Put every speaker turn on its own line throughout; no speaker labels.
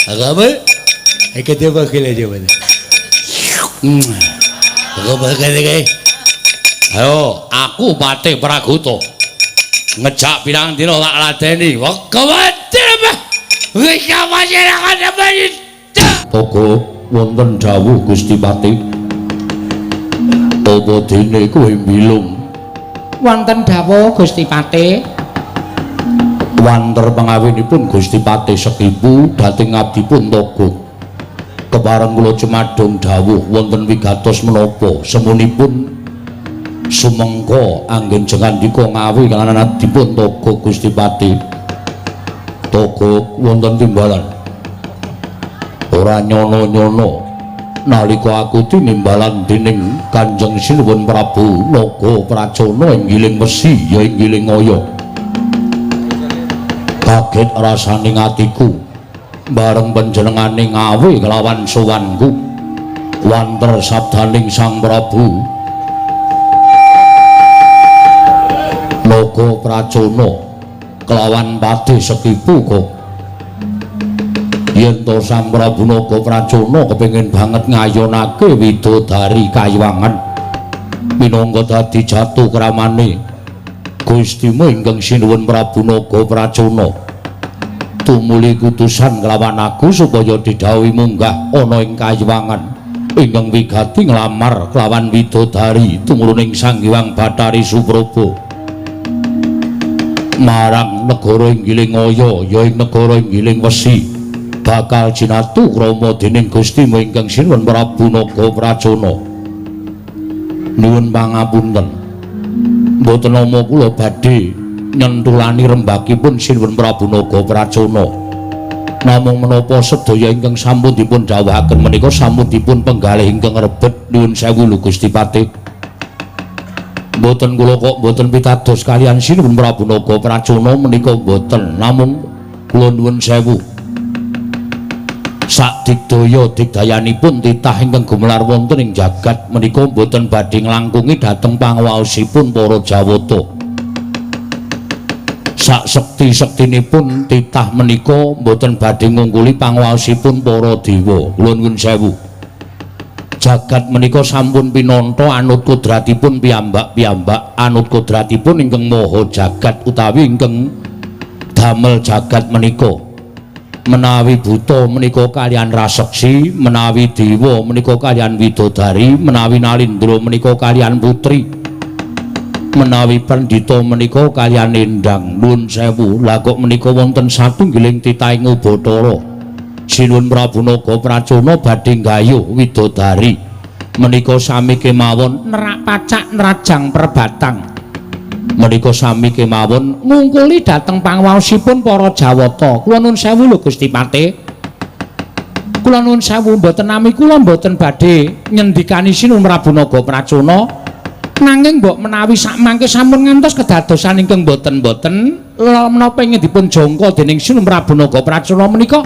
Apa? Iki dia bakal aja mana? Aku bakal lagi. Ayo, aku Patih Praguto. Ngejak pirang dina tak ladeni. Wong kuwatir mah. Wis masyarakat apa iki? Toko wonten dawuh Gusti Patih. Apa dene kowe milung?
Wonten dawuh Gusti Patih.
Wanter pangawinipun Gusti Patih Sekipu dhateng ngabdipun Togo. Kepareng kula cemadhong dawuh wonten wigatos menapa semunipun sumengka anggen jengandika ngawi kalanan abdipun Togo Gusti Patih. Togo wonten timbalan. Ora nyono-nyono nalika aku tinimbalan dening Kanjeng Sinuwun Prabu Naga Pracana ing Giling Wesi ya ing Giling Ngaya. Kaget rasaning atiku bareng panjenengane ngawi kelawan sowanku wanter sabdaning Sang Prabu Naga Pracana kelawan Patih Sekipu kok yen to Sang Prabu Naga Pracana kepengin banget ngayonake widodari Kayuwangan minangka dadi jatuh kramane Gustimu ingkang Sinuwun Prabu Naga Pracana tumuli kutusan kelawan aku supaya didhawuhi munggah ana ing Kayuwangan ingkang wigati nglamar kelawan widodari tumurun ing Sang Hyang Bathari Supraba marang negara ing Giling Ngaya ya ing negara ing Giling Wesi bakal jinatu krama dening Gustimu ingkang Sinuwun Prabu Naga Pracana. Nuwun pangapunten. Mboten nama kula badhe nyentulani rembakipun Sinuwun Prabu Naga Pracana. Namung menapa sedaya ingkang sampun dipun dawuhaken menika sampun dipun penggalih ingkang rebet nuwun sewu lho Gusti Patih. Mboten kula kok mboten pitados kaliyan Sinuwun Prabu Naga Pracana menika mboten namung kula nuwun sewu. Sak digdaya digdayanipun titah ingkang gumelar wonten ing jagat menika mboten badhe nglangkungi dhateng panguwaosipun para Jawata. Sak sekti-sektinipun titah menika mboten badhe ngungkuli panguwaosipun para dewa. Kula nuwun sewu. Jagat menika sampun pinanta anut kodratipun piyambak-piyambak, anut kodratipun ingkang maha jagat utawi ingkang damel jagat menika. Menawi buta menika kalian raseksi, menawi dewa menika kalian widodari, menawi nalindra menika kalian putri, menawi pandhita menika kalian endang. Nuwun sewu, lha kok menika wonten satunggiling titahing Bathara Sinuwun Prabu Naga Pracana badhe nggayuh widodari menika sami kemawon
Nerak pacak nerajang perbatang.
menika sami kemawon
Ngungkuli dhateng panguwaosipun para Jawata. Kula nuwun sewu lho Gusti Patih. Kula nuwun sewu mboten nami kula mboten badhe nyendikani Sinuwun Prabu Naga Pracana. Nanging mbok menawi sakmangke sampun ngantos kedadosan ingkang boten-boten menapa ingin dipun jangka dening Sinuwun Prabu Naga Pracana menika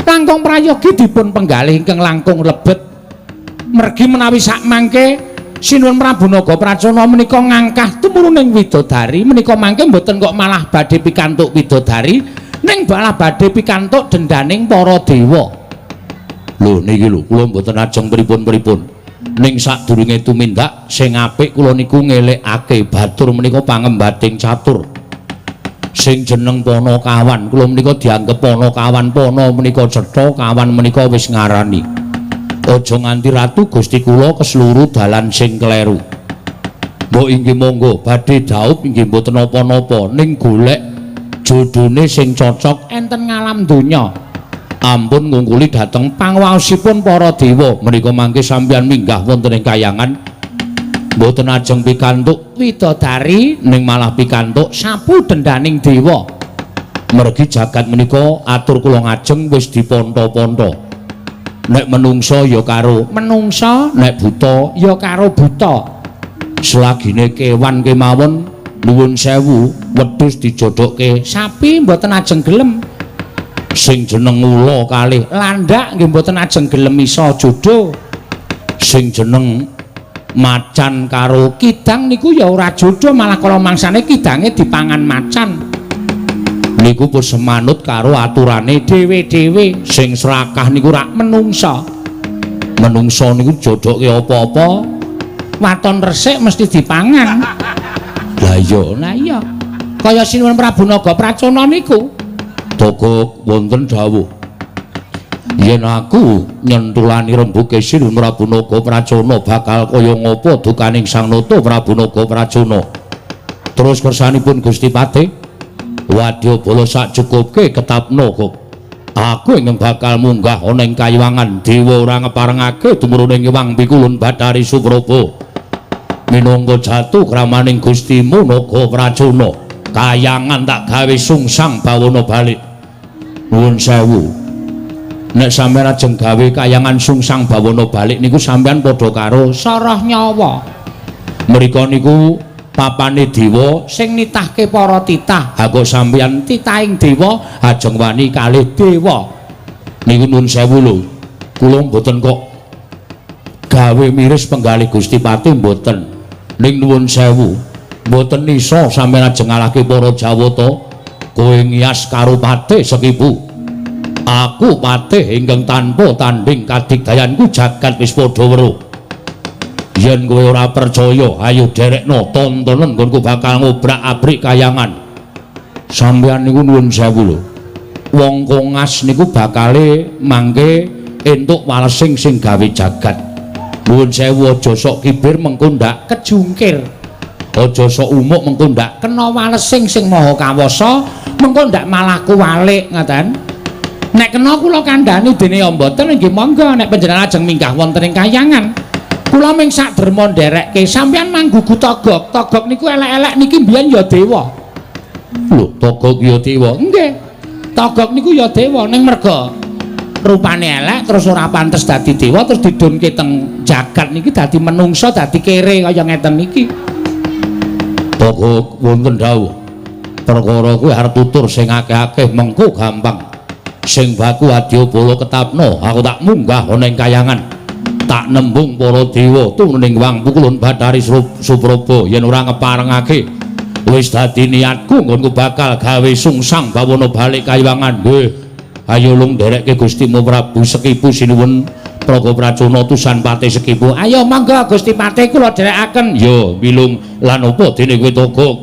langkung prayogi dipun penggalih ingkang langkung lebet. Mergi menawi sakmangke Sinuwun Prabu Naga Pracana menika ngangkah tumuruning widodari menika mangke mboten kok malah badhe pikantuk widodari ning malah badhe pikantuk dendaning para dewa. Lho niki lho kula mboten ajeng pripun-pripun. Ning sadurunge tumindak sing apik kula niku ngelekake batur menika pangembating catur. Sing jeneng Panakawan kula menika dianggep Panakawan, Pana menika cetha, kawan menika wis ngarani. Aja nganti ratu Gusti kula kesluru dalan sing kleru. Mbok inggih monggo badhe dhaup inggih mboten napa-napa ning golek jodhone sing cocok Enten ngalam donya.
ampun ngungkuli dhateng panguwaosipun para dewa menika mangke sampeyan minggah wonten ing Kayangan mboten ajeng pikantuk
Widodari
ning malah pikantuk
sapu dendaning dewa.
Mergi jagat menika atur kula ngajeng wis diponto-ponto. Nek menungsa ya karo
Menungsa
nek buta
ya karo buta.
selagine kewan kemawon nuwun sewu wedhus dijodhokke
Sapi mboten ajeng gelem.
sing jeneng ula kalih
Landak nggih mboten ajeng gelem isa jodho.
sing jeneng macan karo
Kidang niku ya ora jodho malah kala mangsane kidange dipangan macan.
niku pun semanut karo aturane dhewe-dhewe sing serakah niku rak menungsa niku jodoke apa-apa
waton resik mesti dipangan.
Lah iya
Kaya Sinuwun Prabu Naga Pracana niku.
Togok wonten dawuh yen aku nyentulani rembuge Sinuwun Prabu Naga Pracana bakal kaya ngapa dukaning Sang Nata Prabu Naga Pracana. Terus kersanipun Gusti Patih Wadyabala sak cukupke ketapna kok. Aku ingkang bakal munggah ana ing kayiwangan dewa ora ngeparengake tumurune Hyang Pikulun Bathari Supraba. Minangka jatuh kramaning Gustimu Naga Pracana, kayangan tak gawe sungsang bawana balik. Nuwun sewu. Nek sampeyan ajeng gawe kayangan sungsang bawana balik niku sampeyan padha karo
Soroh nyawa.
Mrika niku papane dewa
Sing nitahke para titah.
aku sampeyan
Titahing dewa
ajeng wani kalih dewa. Niku nuwun sewu lho. Kula mboten kok gawe miris penggalih Gusti Patih mboten. Ning nuwun sewu, mboten isa sampeyan ajeng ngalahke para Jawata. Kowe ngias karo Patih Sekipu. Aku Patih ingkang tanpa tanding kadigdayanku jagat wis padha weruh. Yen kowe ora percaya, ayo derekno tontonen nggonku bakal ngobrak-abrik kayangan. Sampeyan niku nuwun sewu lho. Wong kongas niku bakale mangke entuk walesing sing gawe jagat. Nuwun sewu aja sok kibir mengko ndak
kejungkir.
Aja sok umuk mengko ndak
Kena walesing sing maha kawasa, mengko ndak malah kuwalik ngoten. Nek kena kula kandhani dene ya mboten nggih monggo nek panjenengan ajeng minggah wonten ing kayangan. Kula ming sak derma nderekke sampeyan manggugu togok. Togok niku elek-elek niki mbiyen ya dewa.
Lho, togok ya dewa.
Nggih. Togok niku ya dewa ning merga rupane elek terus ora pantes dadi dewa terus didunke teng jagat niki dadi menungsa dadi kere kaya ngeten niki.
Togok wonten dawuh. Perkara kuwi arep tutur sing akeh-akeh mengko gampang. Sing baku Wadyabala ketapno, aku tak munggah ana ing kayangan. Tak nembung para dewa turuning Hyang Pikulun Bathari Supraba yen ora ngeparengake wis dadi niatku nggonku bakal gawe sungsang bawana balik kayiwangan. Nggih. Ayo lung nderekke Gustimu Prabu Sekipu Sinuwun Praga Pracana Tusan Patih Sekipu.
Ayo monggo Gusti Patih kula dherekaken.
Yo bilung lan apa dene kowe Togok?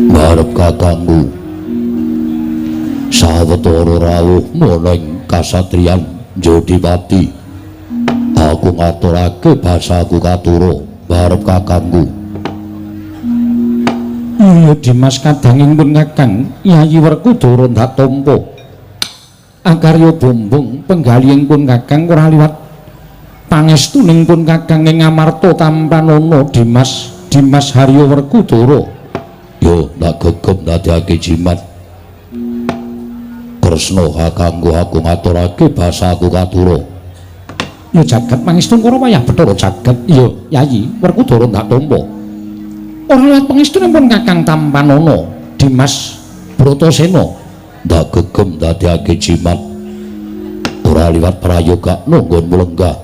Ngarep kakangku sawetara rawuh mening kasatriyan Jodipati. Aku ngaturake basaku katura barep kakangku.
Iya Dimas kadangipun Kakang Yayi Werkudara ndak tampa. Akarya bumbung penggalihipun Kakang ora liwat pangestunipun Kakang ing Amarta Tampanana Dimas Harya Werkudara.
Yo tak gegem dadekake jimat. Kresna kakangku aku ngaturake basaku katura.
Ya jagat pangestu karo wayah Bathara jagat. Ya Yayi Werkudara ndak tampa. Ora liwat pangestunipun Kakang Tampanana Dimas Bratasena.
Ndak gegem dadekake jimat. Ora liwat prayoga nunggon mulenggah.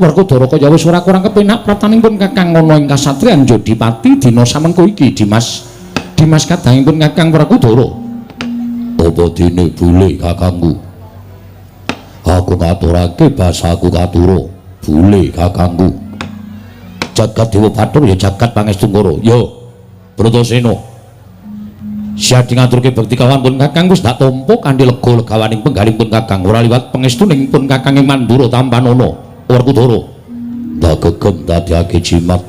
Werkudara kaya wis ora kurang kepenak pratanipun Kakang ana ing kasatriyan Jodipati dina samengko iki Dimas kadangipun Kakang Werkudara.
Apa dene bule kakangku? Aku ngaturake basaku katura. Bule kakangku. Jagat Dewa Bathara ya jagat pangestu karo. Yo Bratasena. Siadi ngaturke bekti kawan pun Kakang wis ndak tampa kanthi lega legawaning penggalihipun Kakang ora liwat pangestunipun Kakang Mandura Tampanana Werkudara. Ndak gegem dadekake jimat.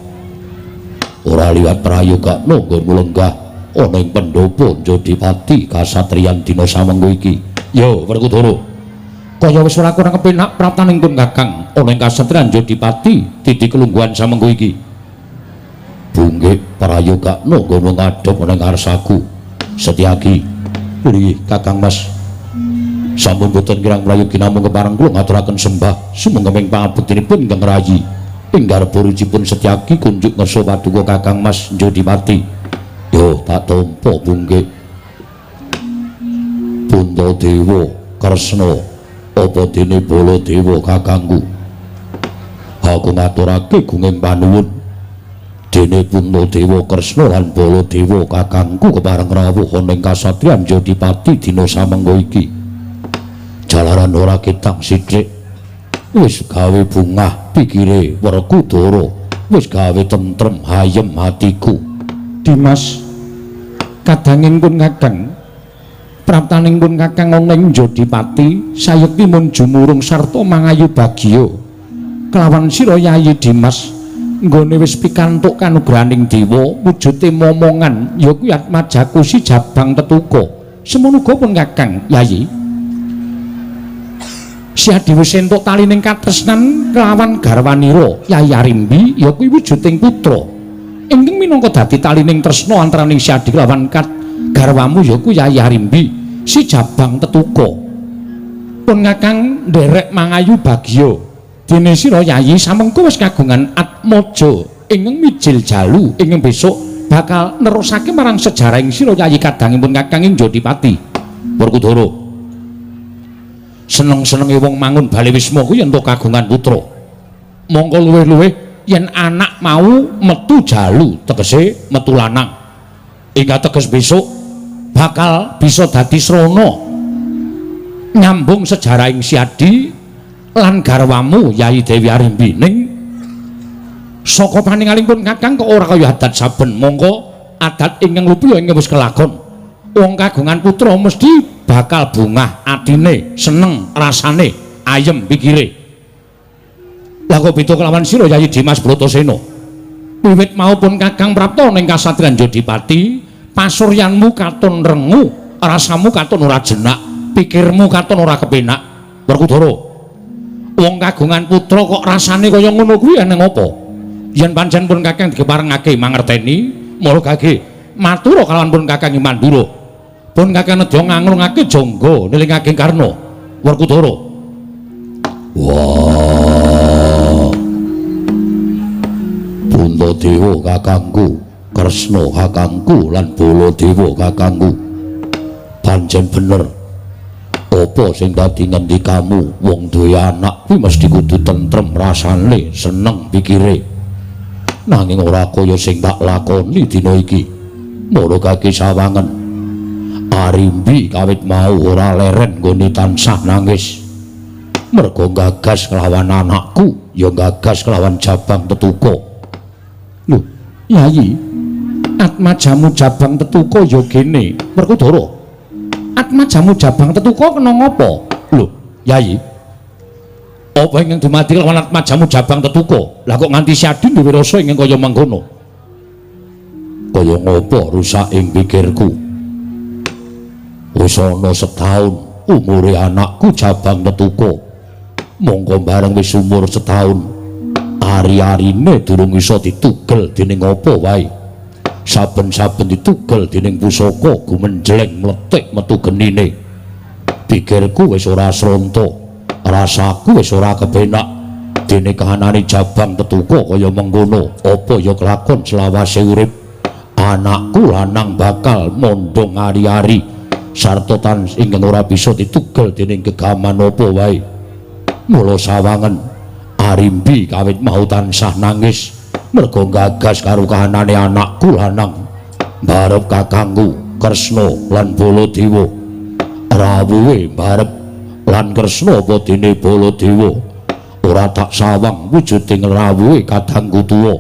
Ora liwat prayoga nunggon mulenggah ana ing pendopo Jodipati kasatriyan dina samengko iki. Yo Werkudara.
Kaya wis ora kurang kepenak pratanipun Kakang ana ing kasatriyan Jodipati titi kelungguhan samengko iki.
Bunggih prayoga nunggon ngadhep ana ing ngarsaku. Setyaki. Nggih Kakang Mas. Sampun boten kirang prayogi namung kepareng kula ngaturaken sembah sumangga ing pangabektinipun ingkang rayi. Ing garba rucipun Setyaki kunjuk ngersa paduka Kakang Mas Jodipati. Yo tak tampa bunggih. Puntadewa Kresna apa dene Baladewa kakangku aku ngaturake gunging panuwun dene Puntadewa Kresna lan Baladewa kakangku kepareng rawuh ana ing kasatriyan Jodipati dina samengko iki jalaran ora ketang sithik wis gawe bungah pikire Werkudara wis gawe tentrem hayem hatiku.
Dimas kadanging pun kakang praptaning pun kakang ana ing Jodipati sayekti mun jumurung sarta mangayu bagya kelawan sira Yayi Dimas nggone wis pikantuk kanugrahaning dewa wujude momongan ya kuwi Atmajaku si Jabang Tetuka semono uga pun kakang Yayi Siadi wis entuk talining katresnan kelawan garwanira Yayi Arimbi ya kuwi wujuding putra ingkang minangka dadi talining tresna antaraning Siadi kelawan garwamu ya kuwi Yayi Arimbi si Jabang Tetuka pun kakang nderek mangayu bagya dene sira Yayi samengko wis kagungan atmaja ingkang mijil jalu ingkang besok bakal nerusake marang sejarahing sira Yayi kadangipun kakang ing Jodipati.
Werkudara seneng-senenge wong mangun bali wisma kuwi entuk kagungan putra mongko luwih-luwih yen anak mau metu jalu tegese metu lanang ing teges besok bakal bisa dadi srana nyambung sejarahing Siadi lan garwamu Yayi Dewi Arimbi ning saka paningalipun kakang kok ora kaya adat saben mongko adat ingkang lupi ya ingkang wis kelakon wong kagungan putra mesti bakal bungah atine seneng rasane ayem pikire lah kok beda kelawan sira Yayi Dimas Bratasena wiwit maupun kakang prapta ning kasatriyan Jodipati pasuryanmu katon rengu rasamu katon ora jenak pikirmu katon ora kepenak Werkudara wong kagungan putra kok rasane kaya ngono kuwi eneng apa yen pancen pun kakang digeparengake mangerteni mula gage matur kalawan pun kakang Mandura pun kakang nedya nganglungake jangga nilingake Karna Werkudara. Wah Puntadewa kakangku Kresna kakangku lan Baladewa kakangku pancen bener apa sing dadi ngendikamu wong duwe anak kuwi mesti kudu tentrem rasane seneng pikire nanging ora kaya sing tak lakoni dina iki mula kaki sawangen Arimbi kawit mau ora leren nggone tansah nangis mergo gagas kelawan anakku ya gagas kelawan Jabang Tetuka.
Lho Yayi Atmajamu Jabang Tetuka ya gene Werkudara Atmajamu Jabang Tetuka kena ngapa?
Lho Yayi apa ingkang dumadi kelawan Atmajamu Jabang Tetuka lah kok nganti Siadi duwe rasa ingkang kaya mangkono kaya ngapa rusak ing pikirku wis ana setahun umure anakku Jabang Tetuka mongko bareng wis umur setahun ari-arine durung iso ditugel dening apa wae saben-saben ditugel dening pusaka gumenjleng mletik metu genine pikirku wis ora sronta rasaku wis ora kepenak dene kahanane Jabang Tetuka kaya mengkono apa ya kelakon selawase urip anakku lanang bakal mondong ari-ari sarta tan ingkang ora bisa ditugel dening gegaman apa wae mula sawangen Arimbi kawit mau tansah nangis mergo gagas karo kahanane anakku lanang barep kakangku Kresna lan Baladewa rawuhe barep lan Kresna apa dene Baladewa ora tak sawang wujuding rawuhe kadangku tuwa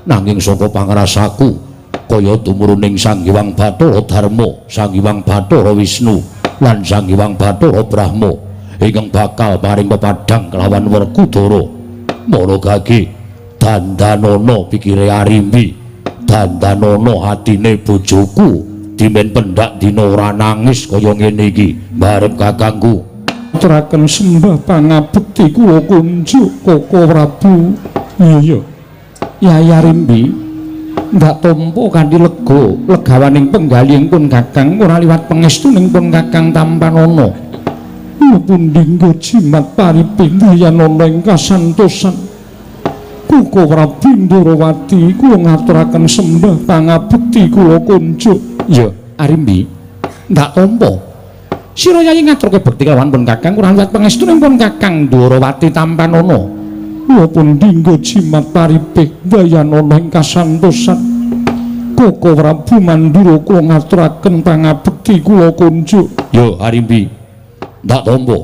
nanging saka pangrasaku kaya tumuruning Sang Hyang Bathara Darma, Sang Hyang Bathara Wisnu lan Sang Hyang Bathara Brahma ingkang bakal paring pepadang kelawan Werkudara. Mara gage dandanana pikire Arimbi, dandanana atine bojoku dimen pendak dina ora nangis kaya ngene iki. Barep kakangku
aturaken sembah pangabekti kula kunjuk Koko Prabu. Iya Yayi Arimbi ndak tampa kanthi lega legawaning penggalihing pun kakang ora liwat pangestuning pun kakang tampanana pun dinggo jimat paripindha yen ana ing kasantosan Koko Prabu Ndrawati kula ngaturaken sembah pangabekti kula kunjuk. Ya Arimbi ndak tampa Sira Yayi ngaturke bekti kelawan pun Kakang kurang liwat pangestunipun Kakang Ndwarawati Tampanana. Kula pun dinggo jimat paripih Dayanana ing kasantosan. Koko Prabu Mandura kula ngaturaken pangabekti kula kunjuk.
Yo Harimbi. Ndak tampa.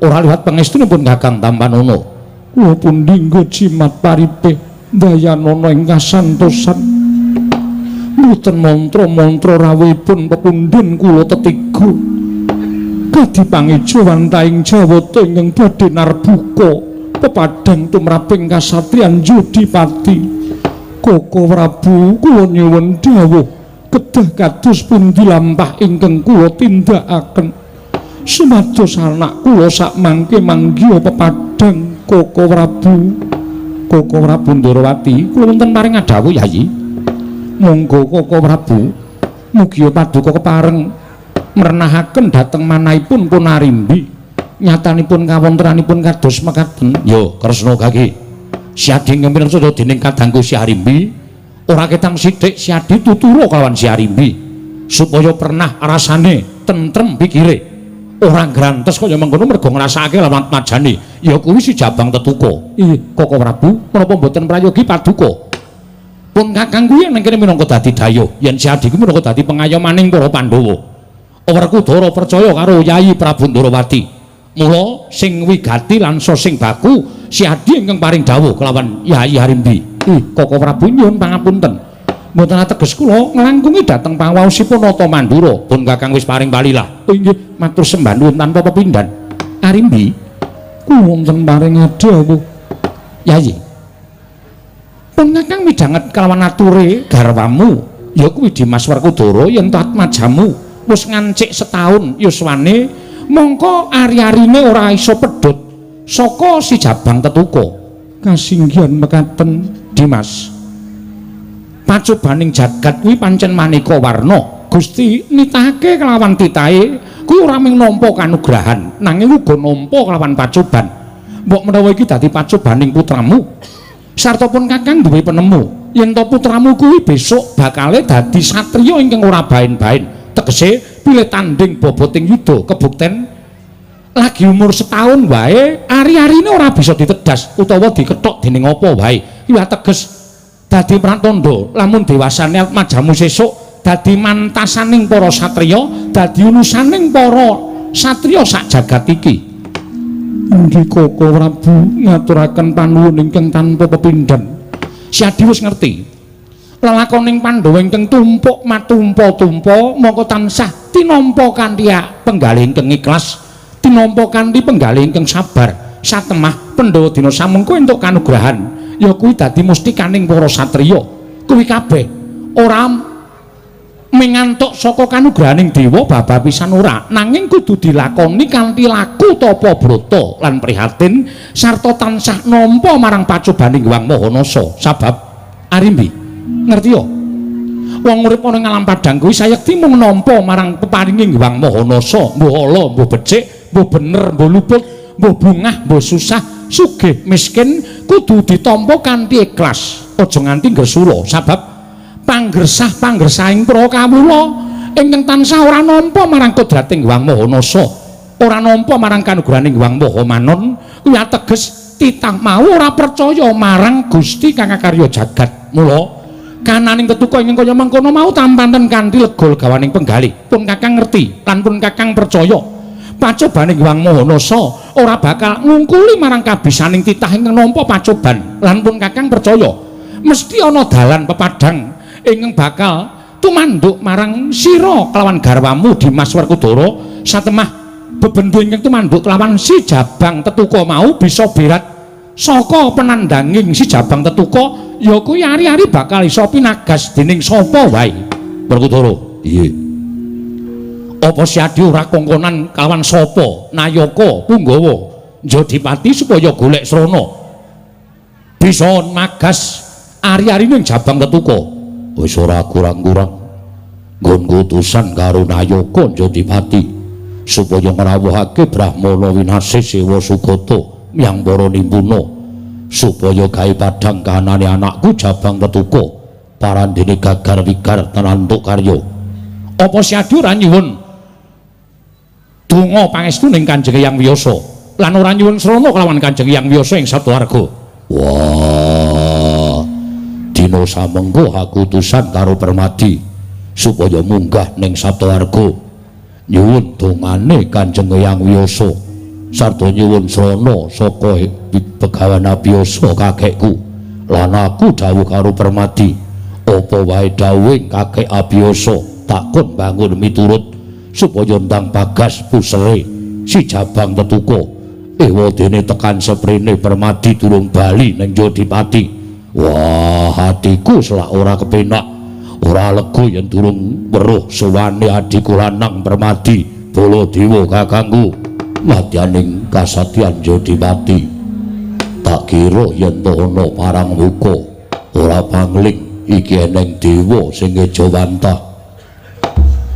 Ora liwat pangestunipun Kakang Tampanana.
Kula pun dinggo jimat paripih Dayanana ing kasantosan. Mboten mantra-mantra rawuhipun pepundhen kula tetiga. Kadi pangijo wantaing Jawata ingkang badhe narbuka pepadang tumraping kasatriyan Jodipati. Koko Prabu kula nyuwun dawuh kedah kados pundi lampah ingkang kula tindakaken. Sumados anak kula sakmangke manggiya pepadang Koko Prabu. Koko Prabu Ndwarawati kula wonten paring adhawuh Yayi. Monggo Koko Prabu mugi paduka kepareng merenahaken dhateng manahipun pun Arimbi. Nyatanipun kawontenanipun kados mekaten.
Yo Kresna Gage. Si Adi ngempil sada dening kadangku si Arimbi. Ora ketang sithik si Adi tuturu kalawan si Arimbi supaya pernah rasane tentrem pikire. Ora grantes kaya mengkono mergo ngrasakake lawan majane. Ya kuwi si Jabang Tetuka.
Ih, Koko Prabu, menapa mboten prayogi paduka?
Pun Kakang kuwi ning kene minangka dadi dayuh, yen si Adi kuwi minangka dadi pengayomaning para Pandhawa. Werkudara percaya karo Yayi Prabu Ndwarawati. Mula sing wigati lan sing baku si Adi ingkang paring dawuh kelawan Yayi Harimbi.
Koko Prabu nyuwun pangapunten. Mboten ateges kula nglangkungi dhateng pangawaosipun Nata Mandura.
Pun Kakang wis paring balilah.
Inggih, matur sembah nuwun tanpa pepindhan. Arimbi, kula wonten paring dawuh.
Yayi.
Pun Kakang midhanget kelawan ature garwamu, ya kuwi Dimas Werkudara yen tatmajamu wis ngancik setahun yuswane, mongko ari-arine ora iso pedhot saka si Jabang Tetuka. Kasinggihan mekaten Dimas. Pacobaning jagat kuwi pancen maneka warna. Gusti nitahake kelawan titahe kuwi ora mung nampa kanugrahan, nanging uga nampa kelawan pacoban. Mbok menawa iki dadi pacobaning putramu. Sarta pun Kakang duwe penemu, yen to putramu kuwi besok bakale dadi satriya ingkang ora baen-baen. Tegese pilih tanding boboting yuda kebukten lagi umur setahun wae ari-arine ora bisa ditedas utawa dikethok dening apa wae. Iki ateges dadi pratandha lamun dewasane majamu sesuk dadi mantasaning para satriya, dadi unusaning para satriya sak jagat iki. Inggih Koko Prabu ngaturaken panuwun ingkang tanpa pepindhan. Si Adi wis ngerti lelakoning Pandhawa ingkang tumpuk matumpa-tumpa mongko tansah tinampa kanthi penggalih ingkang ikhlas, tinampa kanthi penggalih ingkang sabar. Satemah Pandhawa dina samengko entuk kanugrahan, ya kuwi dadi mustikaning para satriya. Kuwi kabeh ora mingantuk saka kanugrahaning dewa babah pisan ora, nanging kudu dilakoni kanthi laku tapa brata lan prihatin sarta tansah nampa marang pacobaning Hyang Mahanasa. Sabab Arimbi ngerti yo wong urip ana ing alam padang kuwi sayekti mung nampa marang peparinging Hyang Mahanasa, mbuh ala mbuh becik mbuh bener mbuh luput mbuh bungah mbuh susah sugih miskin kudu ditampa kanthi ikhlas, aja nganti gresula. Sabab panggersah-panggersahing para kawula ingkang tansah ora nampa marang kodrating Hyang Mahanasa, ora nampa marang kanugrahaning Hyang Mahamanon, kuwi ateges titah mau ora percaya marang Gusti kang karya jagat. Mula kananing Tetuka ingkang kaya mengkono mau tampanten kanthi lega legawaning penggalih. Pun Kakang ngerti lan pun Kakang percaya pacobaning Hyang Mahanasa ora bakal ngungkuli marang kabisaning titah ingkang nampa pacoban. Lan pun Kakang percaya mesti ana dalan pepadang ingkang bakal tumanduk marang sira kelawan garwamu Dimas Werkudara. Satemah bebendu ingkang tumanduk kelawan si Jabang Tetuka mau bisa berat saka penandanging si Jabang Tetuka, ya kuwi ari-ari bakal iso pinagas dening sapa wae.
Werkudara. Iye.
Apa si Adi ora kongkonan kelawan sapa Nayaka Punggawa Jodipati supaya golek srana bisa magas ari-arine Jabang Tetuka?
Wis ora kurang-kurang nggon utusan karo Nayaka Jodipati supaya ngrawuhake Brahmana winasih Sewa Sugata miyang para nimpuna supaya gawe padhang kahanane anakku Jabang Tetuka parandene gagar wigar tenantuk karya.
Apa si Adi ora nyuwun donga pangestu ning Kanjeng Hyang Wiyasa lan ora nyuwun srana kelawan Kanjeng Hyang Wiyasa ing Satuwarga.
Wah, dina samengko aku utusan karo Permadi supaya munggah ning Satuwarga nyuwun dongane Kanjeng Hyang Wiyasa sarta nyuwun srana saka Begawan Abiyasa kakekku lan aku dawuh karo Permadi apa wae dawuhing kakek Abiyasa takon bangun miturut supaya ndang Bagas pusere si Jabang Tetuko ewadene tekan seprene Permadi durung bali ning Jodipati. Wah, hatiku selak ora kepenak ora lega yen durung weruh suwane adiku lanang Permadi Baladewa kakangku madyaning kasatyan Jodipati. Tak kira yen ana parang muka ora pangling iki eneng dewa sing ngejawantah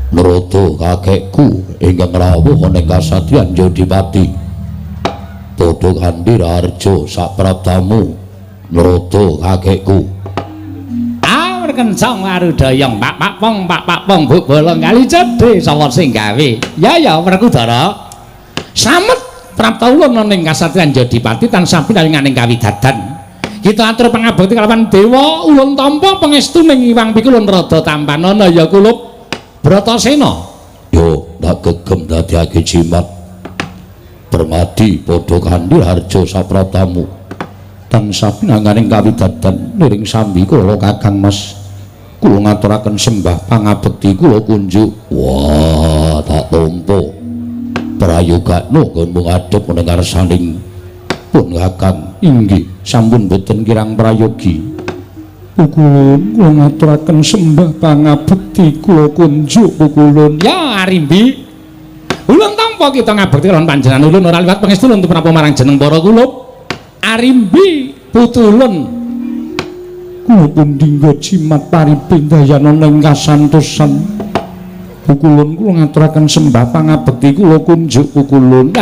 Narada kakekku ingkang rawuh ning kasatyan Jodipati padha kanthi Raharja saprabdamu. Narada kakekku
Kencang warudayang pak pong buk bolong kali cedhe sapa sing gawe ya Werkudara samet prapta ulun ning kasatyan Jodipati tansah pinaringaning kawidadan kita atur pangabekti kalawan dewa ulun tampa pangestu ning Iwang Pikulun Rada Tampanana ya kulup Bratasena.
Yo tak gegem dadiake jimat Permadi padha kanthi Harja sapratamu tansah pinanganing kawidadan niring sambi kula Kakang Mas kula ngaturaken sembah pangabekti kula kunjuk. Wah, tak tampa prayogane nggon ngadhep ning ngarsaning pun Kakang inggih sampun boten kirang prayogi. Pukulun kula ngaturaken sembah pangabekti kula kunjuk pukulun.
Ya Arimbi ulun tampa kita ngabekti kalawan panjenengan ulun ora liwat pangestu ulun menapa marang jeneng para kulup Arimbi putulun kula pun dinggo jimat paripindayana ning kasantosan. Pukulun kula ngaturaken sembah pangabekti kula kunjuk pukulun.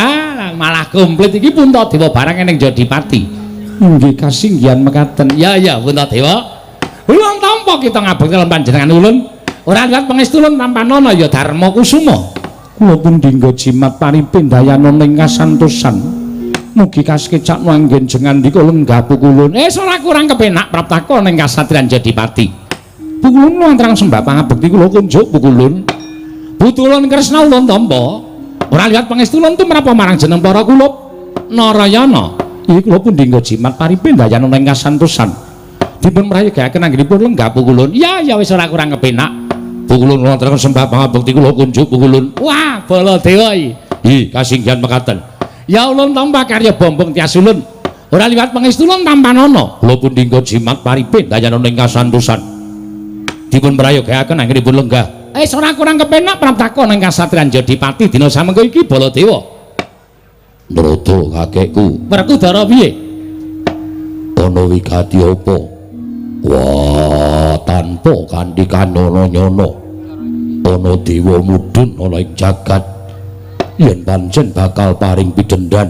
Malah komplit iki Puntadewa barang ning Jodipati. Nggih kasinggihan mekaten. Ya Puntadewa ulun tampa kita ngabekti kalawan panjenengan ulun ora liwat pangestu ulun Tampanana ya Darma Kusuma. Kula pun dinggo jimat paripindayana ning kasantosan. Mugi kaskecak manggen jengan dika lenggah pukulun. Ora kurang kepenak praptaka ning kasatyan Jodipati. Pukulun nuwun sembah pangabekti kula kunjuk pukulun. Butulun Kresna ulun tampa ora liwat pangestu ulun tumrap marang jeneng para kulup Narayana. Iki kula pun dinggo jimat paripindayana ning kasantosan. Dipun mrayogakaken anggenipun lenggah pukulun. Ya wis ora kurang kepenak. Pukulun wonten sembah pangabekti kula kunjuk pukulun. Wah, Baladewa iki kasinggihan mekaten. Ya ulun tampa karya bombong tias ulun. Ora liwat pangestu ulun Tampanana. Kula pun dinggo jimat paripindayana ning kasantosan. Dipun mrayogakaken anggenipun lenggah. Ora kurang kepenak praptaka ning kasatyan Jodipati dina samengko iki Baladewa.
Narada kakekku.
Werkudara piye?
Ana wigati apa? Wah, tanpa kanthi kanana-nyana ana dewa mudhun ana ing jagat yen pancen bakal paring pidendhan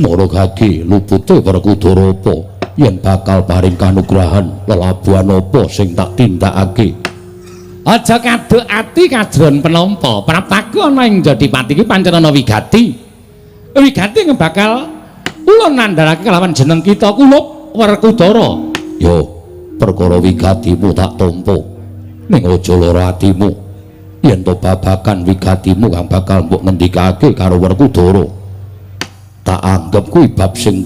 maragake lupute Werkudara apa yen bakal paring kanugrahan lelabuhan apa sing tak tindakake.
Aja kaduk ati kadron penampa praptaka ana ing Jodipati iki pancen ana wigati bakal ulun nandharake kelawan jeneng kita kulup Werkudara.
Yo perkara wigatimu tak tampa ning aja lara atimu yen to babakan wigatimu kang bakal mbok ngendikake karo Werkudara tak anggap kuwi bab sing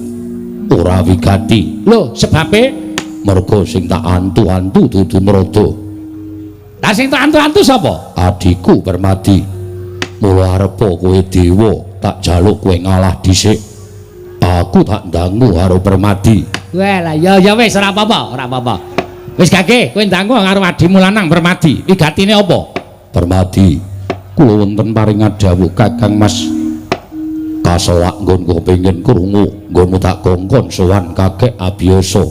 ora wigati.
Lho sebabe
merga sing tak antu-antu dudu Narada.
Lah sing tak antu-antu sapa?
Adikku Permadi. Mula arepa kowe dewa tak jaluk kowe ngalah dhisik. Aku tak ndangu karo Permadi.
Wah lah ya wis ora apa-apa. Wis gage kowe ndangu karo adimu lanang Permadi. Wigatine apa?
Permadi, kula wonten paringan dawuh Kakang Mas. Kaselak nggonku kepengin krungu, nggonmu tak kongkon sowan Kakek Abiyasa.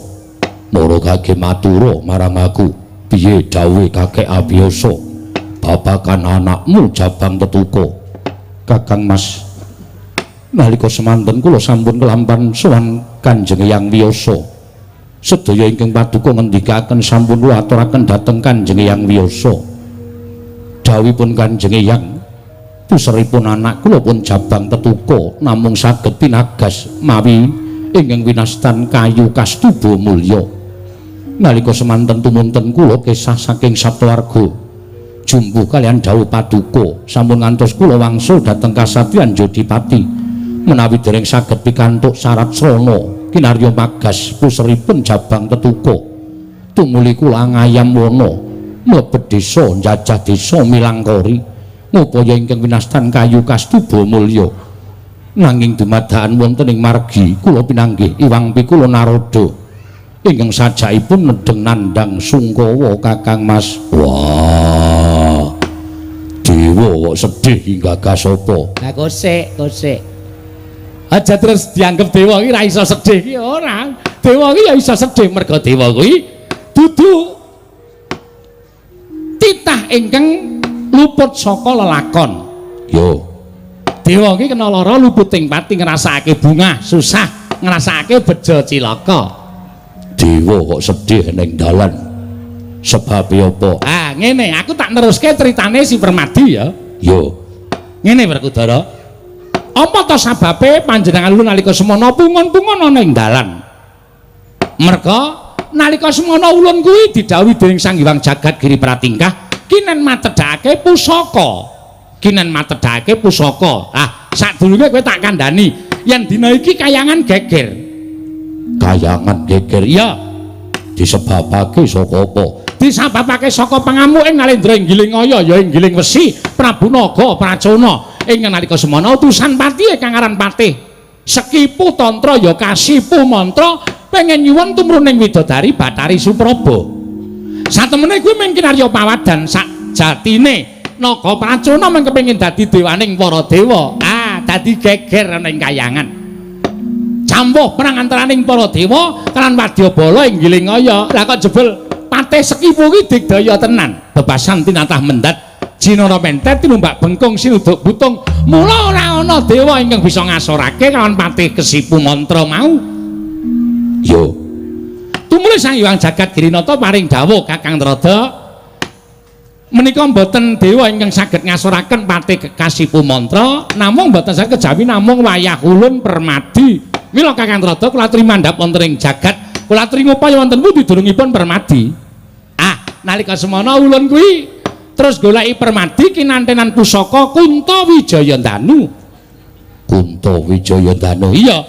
Mara kage matura marang aku, piye dawuhe Kakek Abiyasa babakan anakmu Jabang Tetuko.
Kakang Mas, nalika semanten kula sampun kelampan sowan Kanjeng Hyang Wiyasa. Sedaya ingkang paduka ngendikaken sampun kula aturaken dhateng Kanjeng Hyang Wiyasa. Dawuhipun Kanjeng Hyang,
puseripun anak kula pun Jabang Tetuko namung saged pinagas mawi ingkang winastan kayu kastuba mulya. Nalika semanten tumunten kula kesah saking sakeluarga jumbuh kalian dawuh paduka sampun ngantos kula wangsul dhateng kasatriyan Jodipati menawi dereng saged pikantuk syarat srana kinarya magas puseripun Jabang Tetuko tumuli kula ngayam wana mlebet desa njajah desa Milangkori ngupaya ingkang winastan kayu kastuba mulya nanging dumadakan wonten ing margi kula pinanggih Iwang Pikula Narada ingkang sajakipun nedeng nandhang Sungkawa Kakang Mas. Wah dewa kok sedih hingga sapa?
Lah kosek aja terus dianggep dewa iki ra iso sedih iki ora. Dewa iki ya iso sedih merga dewa kuwi dudu titah ingkang luput saka lelakon.
Yo.
Dewa iki kena lara luputing pati ngrasakake bungah susah, ngrasakake bejo cilaka.
Dewa kok sedih ning dalan. Sebab apa?
Ah, ngene, aku tak neruske critane si Permadi ya.
Yo.
Ngene Werkudara. Apa to sababe panjenengan lu nalika semana pungon-pungon ana ing dalan? Merga nalika semana ulun kuwi didhawuhi dening Sang Hyang Jagat Giri Pratingkah kinen matedhake pusaka. Kinen matedhake pusaka. Ah, sadurunge kowe tak kandhani yen dina iki kayangan geger.
Kayangan geger
Iya,
disebabake saka apa?
disababake saka pangamuking Nalendra Inggilingaya ya Inggiling Wesi Prabu Naga Pracona ingkang nalika semana utusan patihe kang aran Patih Sekipu Tantra ya Kasipu mantra pengen nyuwun tumruning widodari Bathari Supraba. Satemene kuwi mung kinarya pawadan sakjatine Naga Pracona mung kepengin dadi dewaning para dewa. Ah, dadi geger ana ing kayangan. Campuh perang antaraning para dewa kalan Wadyabala Inggilingaya. Lah kok jebul Patih Sekipu ki digdaya tenan. Bebasan tinatah mendat Jinara mentet tinumbak bengkung sinuduk butung. Mula ora ana dewa ingkang bisa ngasorake kawan Patih Kesipu mantra mau.
Yo.
Tumuli Sang Hyang Jagat Girinata paring dawuh Kakang Trada. Menika mboten dewa ingkang saged ngasoraken Patih Kesipu mantra, namung mboten saged kejawi namung wayah ulun Permadi. Mila Kakang Trada kula aturi mandhap wonten ing jagat. Kula aturi ngupaya wonten pundi durungipun Permadi. Ah, nalika semana ulun kuwi terus goleki Permadi kinantenan pusaka Kuntawijayandanu.
Kuntawijayandanu.
Iya,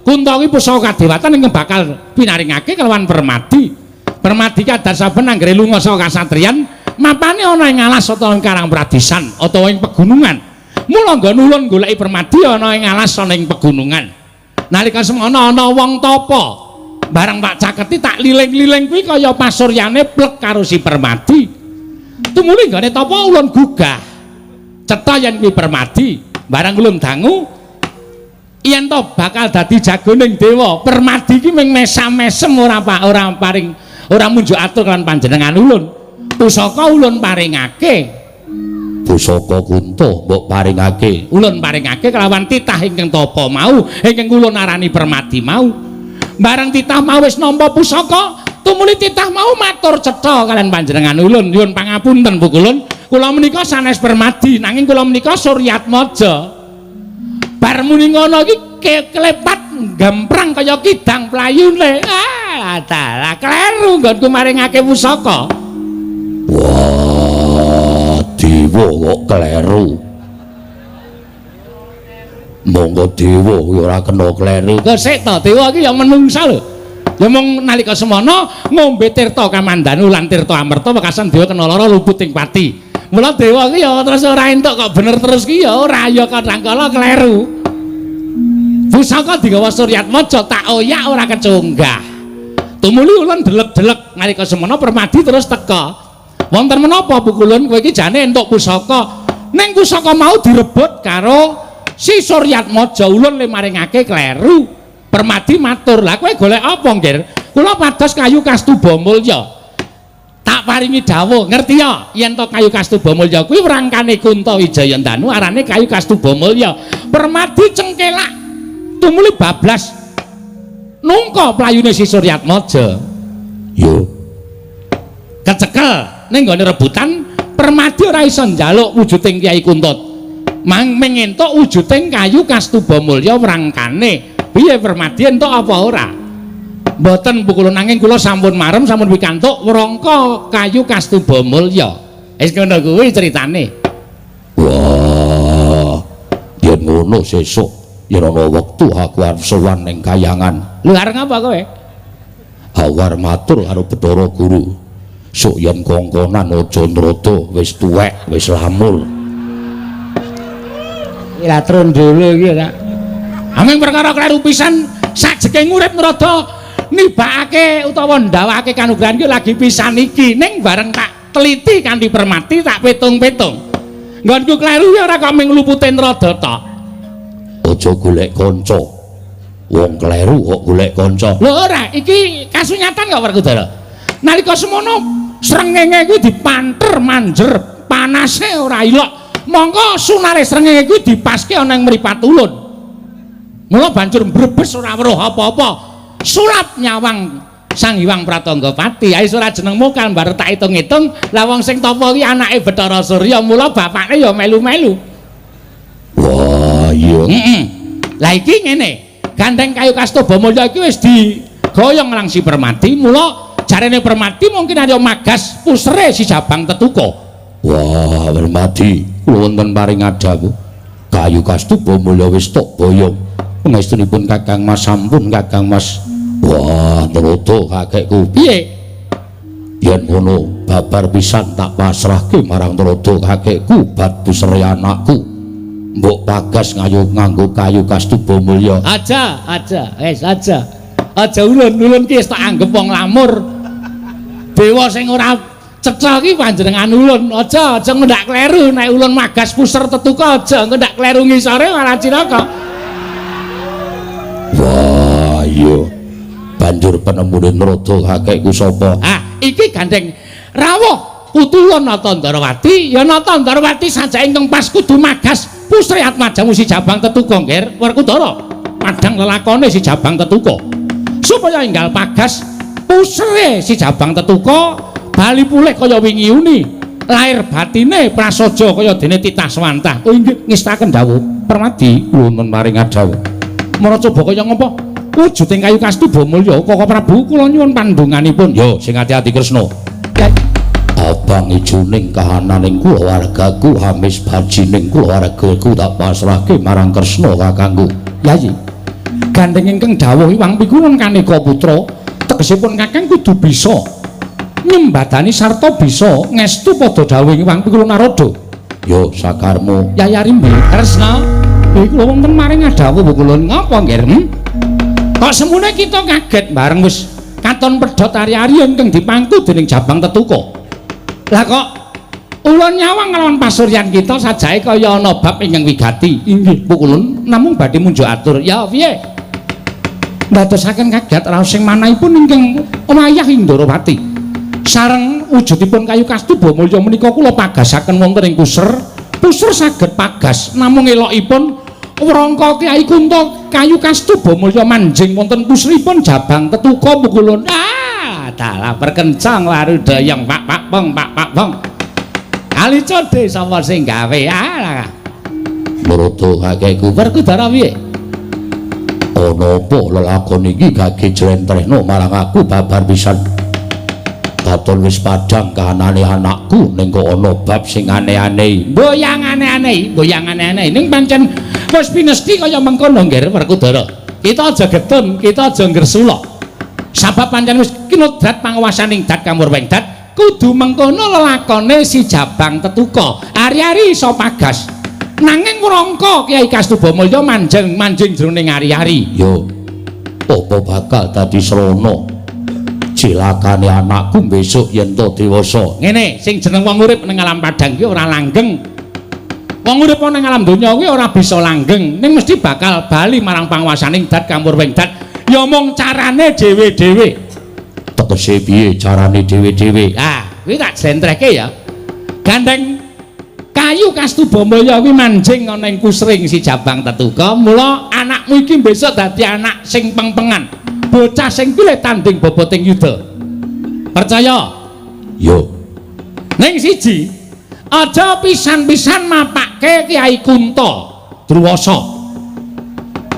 Kunta kuwi pusaka kadewatan ingkang bakal pinaringake kelawan Permadi. Permadi kadar saben anggere lunga saka kasatriyan, mapane ana ing alas utawa ing karang pradisan utawa ing pegunungan. Mula nggon ulun goleki Permadi ana ing alas ana ing pegunungan. Nalika semana ana wong tapa. Barang Pak Caketi tak liling-liling kuwi kaya pasuryane plek karo si Permadi. Tumuli nggone tapa ulun gugah. Cetha yen kuwi Permadi, barang ulun dangu yen to bakal dadi jagoning dewa. Permadi ki mung mesam-mesem ora paring ora munjuk atur kan panjenengan ulun. Pusaka ulun paringake.
Pusaka Kunta mbok paringake.
Ulun paringake kelawan titah ingkang tapa mau, ingkang ulun arani Permadi mau. Barang titah mau wis nampa pusaka, tumuli titah mau matur cetha kalian panjenengan ulun. Nyuwun pangapunten Bu Kulun, kula menika sanes Permadi nanging kula menika Suryatmaja. Bar muni ngono iki kelepat gamprang kaya kidang playune. Ah, dalah kleru nggonku maringake pusaka.
Wah, dewa kok kleru. Monggo dewa ora kena kleru.
Kok sik to, dewa iki ya menungsa lho. Ya mung nalika semana ngombe tirta kamandanu lan tirta amerta wekasan dewa kena lara luputing pati. Mula dewa iki ya terus ora entuk kok bener terus ki ya ora ya kadangkala kleru. Pusaka digawa Suryatmaja tak oyak ora kecunggah. Tumuli ulun delek-delek nalika semana Permadi terus teka. Wonten menapa Bu Kulun kowe iki jane entuk pusaka. Ning pusaka mau direbut karo si Suryatmaja ulun le maringake kleru. Permadi matur, "Lah kowe golek apa, Nggir?" "Kula pados kayu kastuba mulya." Tak paringi dawuh, "Ngerti ya, yen to kayu kastuba mulya kuwi wrangkane Kuntawijayandanu arane kayu kastuba mulya." Permadi cengkelak tumuli bablas nungka playune si Suryatmaja.
Yo.
Kecekel ning nggone rebutan, Permadi ora iso njaluk wujuding Kyai Kunta. ming entuk wujuding kayu kastuba mulya wrangkane. Piye Permadi entuk apa ora? Mboten Bu kula nanging kula sampun marem sampun pikantuk wrangka kayu kastuba mulya. Wis ngono kuwi critane.
Wah, yen ngono sesuk yen ana wektu aku arep sowan ning Kahyangan.
Lho arep ngapa kowe?
Aku arep matur karo Bathara Guru. Sok yen kongkonan aja nrada wis tuwek, wis lamul.
Ila trondolo iki ta. Aming perkara kleru pisan sajeking urip nrada nibakake utawa ndawake kanugrahan iki lagi pisan iki ning bareng tak teliti kanthi Permati tak petung-petung. Nggonku kleru ya ora kok ming lupute nrada tok.
Aja golek kanca. Wong kleru kok golek kanca.
Lho ora, iki kasunyatan kok Werkudara. Nalika semono srengenge kuwi dipanter manjer, panase ora ilok. Monggo sunare srengenge kuwi dipaske ana ing mripat ulun. Mula banjur mbrebes ora weruh apa-apa. Sulap nyawang Sang Hyang Pratanggapati. Ae ora jeneng mokal bar tak hitung-hitung, lah wong sing tapa kuwi anake Bathara Surya, mula bapakne ya melu-melu.
Wah, iya.
Lah iki ngene. Gandeng kayu kastuba mulya iki wis digoyong lang si Permati, mula jarene Permati mungkin ayo magas pusere si Jabang Tetuka.
Wah, Permati, kula wonten paring adawu. Kayu kastuba mulya wis tok boyong. Pangestunipun Kakang Mas sampun Kakang Mas. Wah, nrada kakekku.
Piye?
Yen ngono, babar pisan tak pasrahke marang nrada kakekku bab pusere anakku. Mbok Bagas nganggo kayu kastuba mulya.
Aja, wis aja. Aja ulun ki wis tak anggap wong lamur. Dewa sing ora cetha ki panjenengan ulun. Aja ngendak kleru nek ulun magas puser Tetuka aja ngendak kleru ngisore malah cilaka.
Wah, iya. Banjur penemune nrada kakekku sapa?
Ah, iki gandeng rawuh putu Natandrawati. Ya Natandrawati saja ingkang pas kudu magas pusri atmajamu si Jabang Tetuka, nggih Werkudara. Padang lelakone si Jabang Tetuka. Supaya enggal pagas pusre si Jabang Tetuka bali pulih kaya wingi uni. Lahir batine prasaja kaya dene titah swantah. Oh inggih ngestaken dawuh Permati wonten maring adawuh. Mara coba kaya ngapa? Wujuding kayu kastuba mulya Kaka Prabu kula nyuwun pandonganipun.
Yo sing ati-ati Kresna. Abang ijoning kahananing kulawargaku hamis bajining kulawargaku tak pasrahke marang Kresna kakangku.
Yayi. Gandeng ingkang dawuh Iwang Pikulun Kaneka Putra, tegesipun Kakang kudu bisa nyembadani sarta bisa ngestu padha dawuh Iwang Pikulun Narada.
Yo sakarmu.
Yayarimbi Kresna, iki kula wonten maring adawuh Pikulun ngapa nggih? Kok semune kita kaget bareng wis katon pedhot ari-ari ingkang dipangku dening Jabang Tetuka. Lah kok ulun nyawang nglawan pasuryan kita sajae kaya ana bab ingkang wigati. Inggih Pukulun namung badhe munjuk atur. Ya piye? Ndadosaken kaget raos sing manahipun ingkang wayah Indrawati. Sareng wujudipun kayu kastuba mulya menika kula pagasaken wonten ing puser. Puser saged pagas namung elokipun wrangka Kyai Kunta kayu kastuba mulya manjing wonten pusripun Jabang Tetuka Pukulun. Ah, dalah perkencang laru dayang pak bong. Kali code sapa sing gawe? Ah.
Marada kakekku
Werkudara piye?
Ana apa lelakon iki gage jlentrehna marang aku babar pisan. Katon wis padhang kahanane anakku ning kok ana bab sing aneh-aneh.
Boyang aneh-aneh. Ning pancen wis pinesti kaya mengkono nggih Werkudara. Kita aja getun, kita aja ngresula. Sabab pancen wis kinodrat panguwasaning Dat Kamurweng Dat, kudu mengkono lelakone si Jabang Tetuka. Ari-ari iso pagas. Nanging wrangka Kyai Kastuba Mulya manjing jroning ari-ari.
Yo. Apa bakal dadi srana cilakane anakku besok yen to dewasa.
Ngene, sing jeneng wong urip ning alam padang ki ora langgeng. Wong urip ning alam donya kuwi ora bisa langgeng, ning mesti bakal bali marang panguwasaning Dat Kamurweng Dat. Ya mung carane dhewe-dhewe.
Tegese piye carane dhewe-dhewe?
Ah, kuwi tak jlentrehke ya. Gandeng kayu Kastuba Mulya kuwi manjing ana ing kusring si Jabang Tetuka, mula anakmu iki besok dadi anak sing pengpengan. Bocah sing pilih tanding boboting yuda. Percaya?
Yo.
Ning siji, Aja pisan-pisan mapake Kyai Kunto Druwasa.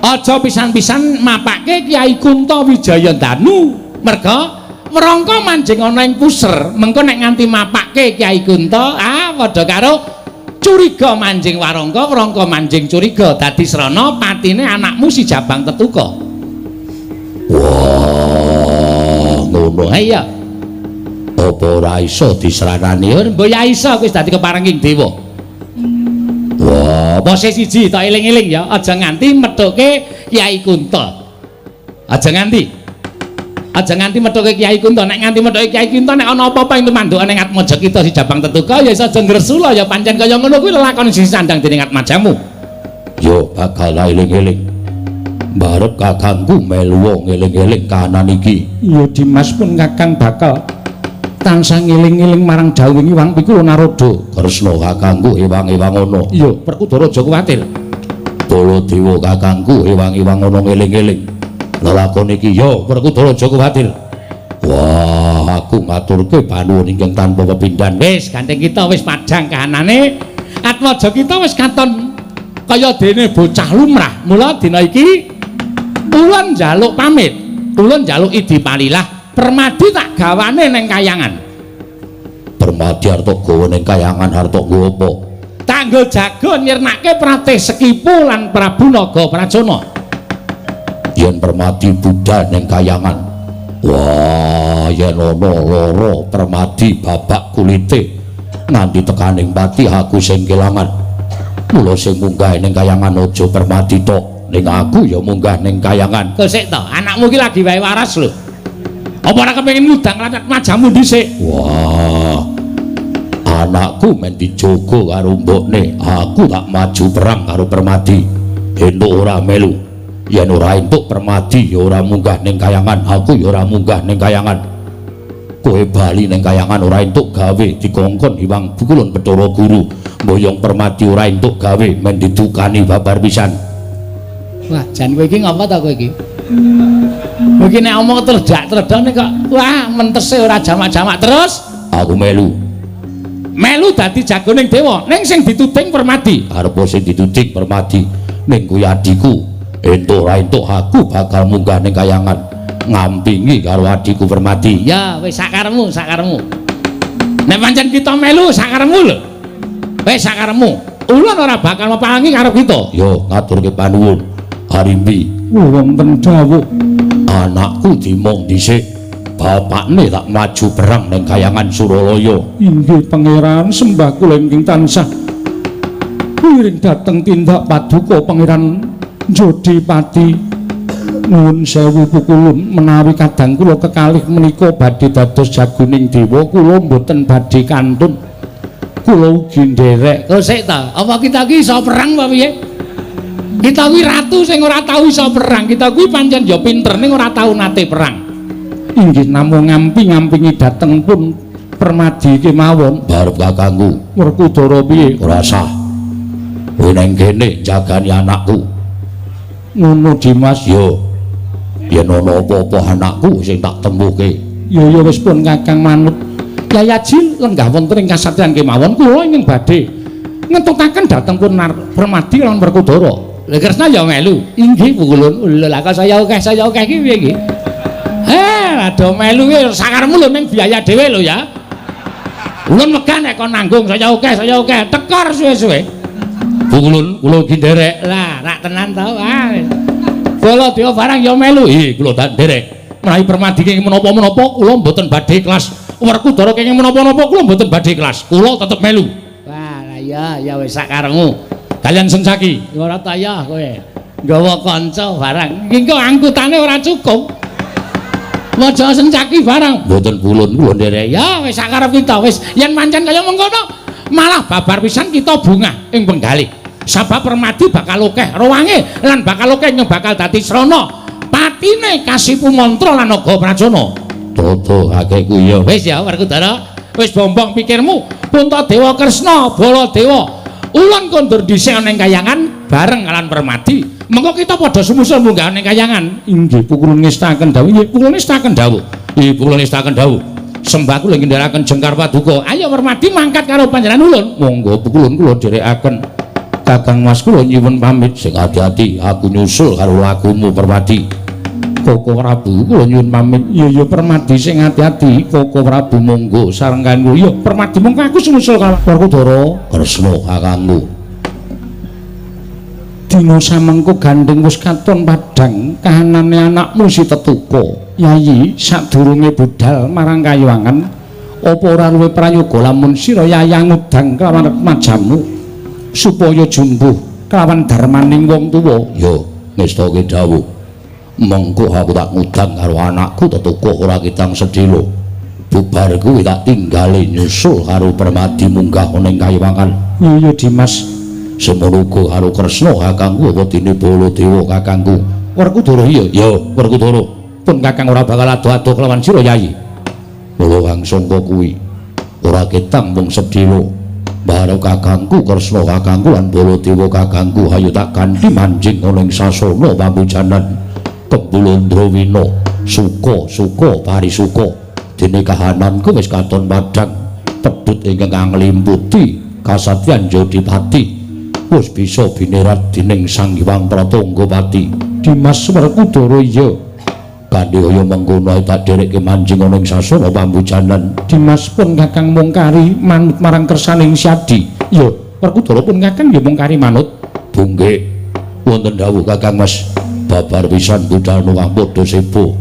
Aja pisan-pisan mapake Kyai Kunto Wijayandanu. Merga merangka manjing ana ing puser, mengko nek nganti mapake Kyai Kunto, padha karo curiga manjing warangka, warangka manjing curiga. Dadi srana patine anakmu si Jabang Tetuka.
Wah, ngono.
Iya.
Apa ora iso disranani?
Mbok ya iso wis dadi keparenging dewa.
Wah,
Posisi siji tak eling-eling ya, aja nganti methuke Kyai Kunto. Aja nganti. Aja nganti methuke Kyai Kunto. Nek nganti methuke Kyai Kunto nek ana apa-apa ing tumandukane Atmaja kita si Jabang Tetuka ya iso aja ngresula ya pancen kaya ngono kuwi lelakon sing sandang dening Atmajamu.
yo bakal eling-eling. Barep kakangku melu ngeling-eling kahanan iki.
Iya Dimas pun kakang bakal tansah ngeling-eling marang dawuh Iwang Pikula Naroda.
Kresna kakangku ewang-ewang ngono.
Iya, Werkudara aja kuwatir.
Baladewa kakangku ewang-ewang ngono ngeling-eling. Lelakon iki yo Werkudara aja kuwatir. Wah, aku ngaturke panuwun ingkang tanpa pepindhan.
Wis, gandeng kita wis padhang kahanane. Atmaja kita wis katon kaya dene bocah lumrah. Mula dina iki ulun njaluk pamit. Ulun njaluk idi palilah. Permadi tak gawane ning kayangan.
Permadi arep gawa ning kayangan arep nggo apa?
Tanggo jago nyirnake Pratih Sekipu lan Prabu Naga Prajana.
Yen Permadi budal ning kayangan. Wah, yen ana lara Permadi babak kulite nganti tekaning pati aku sing kelangan. Mula sing munggah ning kayangan aja Permadi tok, ning aku ya munggah ning kayangan.
Kok sik to, anakmu iki lagi wae waras lho. Apa ora kepengin ngudang latak majamu dhisik?
Wah, anakku men dijogo karo mbokne, aku tak maju perang karo Permadi. Entuk ora melu. Yen ora entuk Permadi ya ora munggah ning kayangan, aku ya ora munggah ning kayangan. Kowe bali ning kayangan ora entuk gawe dikongkon Iwang Bukulun Bathara Guru. Mboyong Permadi ora entuk gawe men didukani babar pisan.
Wah, jan kowe iki ngapa ta kowe iki? Kowe iki nek omong terjak-tredone kok wah mentese ora jamak-jamak terus.
Aku melu.
Melu dadi jagoning dewa, ning sing dituding Permadi.
Arep sing dituding Permadi ning kuwi adiku. Entuk ora entuk aku bakal munggah ning kayangan ngampingi karo adiku Permadi.
Ya wis sakaremu, sakaremu. Nek pancen kita melu sakaremu lho. Wis sakaremu. Ulun ora bakal mepangi karo kita.
Yo ngaturke panuwun. Harimbi.
Wonten dawuh.
Anakku dimong dhisik. Bapakne tak maju perang ning kayangan Suralaya.
Inggih Pangeran, sembah kula ingkang tansah wiring dhateng tindak paduka Pangeran Jodipati. Nuwun sewu Pukulun, menawi kadang kula kekalih menika badhe dados jagoning dewa, kula mboten badhe kantun. Kula ugi nderek. Kok sik ta? Apa kita iki iso perang apa piye? Kita kuwi ratu sing ora tau iso perang. Kita kuwi pancen ya pinter ning ora tau nate perang. Inggih namung ngampi-ngampingi dhateng pun Permadi kemawon.
Barep kakangku.
Werkudara piye?
Ora sah. Kowe nang kene jagani anakku.
Ngono Dimas.
Yo. Yen ana apa-apa anakku sing tak tembuke.
Ya wis pun Kakang manut. Yayaji lenggah wonten ing kasatriyan kemawon kula ingin badhe ngentutaken dhateng pun Permadi lan Werkudara. Lha Kresna ya melu. Inggih Pukulun. Lha kok saya akeh iki piye iki? Ado melu ki sakaremu lho ning biaya dhewe lho ya. Ulun megah nek kon nanggung saya akeh tekor suwe-suwe.
Pukulun kula iki nderek.
Lah, rak tenan to. Baladewa barang ya melu.
Kula tak nderek.
Menawi Permadi kenging menapa-menapa kula mboten badhe kelas. Werkudara kenging menapa-menapa kula mboten badhe kelas. Kula tetep melu. Wah, lah ya wis sakaremu. Kalian Sensaki. Ora tayah kowe. Nggawa kanca barang. Iki kok angkutane ora cukup. Mojo Sensaki barang.
Mboten Pulun kula nderek.
Ya wis sakarep kita wis yen pancen kaya mengkono malah babar pisan kita bungah ing penggalih. Sabab Permadi bakal akeh rowange lan bakal akeh yang bakal dadi srana patine Kasipu Mantra lan Naga Prajana.
Toto akeh ku ya.
Wis ya Werkudara, wis bombong pikirmu. Puntadewa Kresna, Baladewa. Ulun kondur dhisik ning kayangan bareng kalan Permadi. Mengko kita padha sumusul munggah ning kayangan. Inggih Pukulun ngestaken dawuh. Inggih Pukulun ngestaken dawuh.
Pukulun ngestaken dawuh.
sembah kula ngendharaken Jengkar Paduka. Ayo Permadi mangkat karo panjenengan ulun. Monggo kulun kula dherekaken. Kakang Mas kula nyuwun pamit. Sing ati-ati aku nyusul karo lagumu Permadi. Koko Prabu kula nyuwun pamit. Iya Permadi sing ati-ati. Koko Prabu monggo sareng kanggo. Iya Permadi monggo aku nyusul karo Werkudara Kresna kakangku. Dina samengko gandeng wis katon padhang kahanane anakmu si Tetuka. Yayi sadurunge budal marang kayuwangan apa ora luwih prayoga lamun sira yayang ngudang kelawan majamu supaya jumbuh kelawan darmaning wong tuwa.
Yo ngestake dawuh. Mengko aku tak ngudang karo anakku Tetuka ora kitang sedhela. Bubar kuwi tak tinggale nyusul karo Permadi munggah ning kayuwangan.
Iya Dimas.
Semono uga karo Kresna kakangku apa dene Baladewa kakangku.
Werkudara iya.
Yo Werkudara.
Pun kakang ora bakal ado-ado kelawan sira Yayi.
Mula kang sangka kuwi ora ketang mung sedhela. Baro kakangku Kresna kakangku lan Baladewa kakangku hayu tak kanthi manjing ana ing sasana pambujanan Kembulandrawina suka parisuka dene kahananku wis katon padhang pedhut ingkang nglimputi kasatriyan Jodipati wis bisa binerat dening Sang Hyang Pratanggapati.
Dimas Werkudara iya.
Kanthi kaya mengkono tak dherekke manjing ana ing sasana pambujanan.
Dimas pun kakang mungkari manut marang kersaning Syadi. Iya, Werkudara pun kakang ya mungkari manut.
Bunggih wonten dawuh kakang Mas babar pisan budal nuwang padha sebo.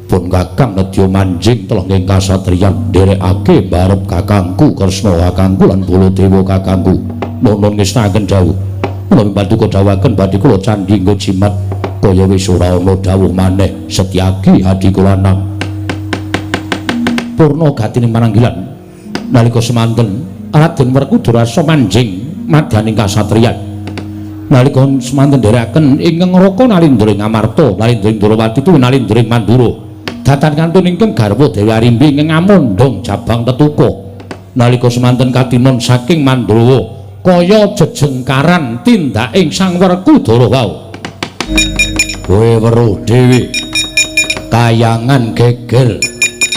Pun kakang nedya manjing telenging kasatriyan nderekake barep kakangku Kresna kakangku lan Baladewa kakangku. Nuwun ngestaken dawuh. Menawi Paduka dawuhaken badhe kula candhi nggo jimat kaya wis ora ana dawuh maneh Setyaki adi kula nang.
Purna gatining mananggilan nalika semanten Raden Werkudara manjing madyaning kasatriyan. Nalika semanten nderekaken ingkang ngraka nalindring Amarta, nalindring Durawati tuwi nalindring Mandura. Datan kantun ingkang garwa Dewi Arimbi ingkang ngamondhong jabang Tetuka. Nalika semanten katinon saking Mandrawa kaya jejengkaran tindaking Sang Werkudara wau.
Kowe weruh dhewe kayangan geger,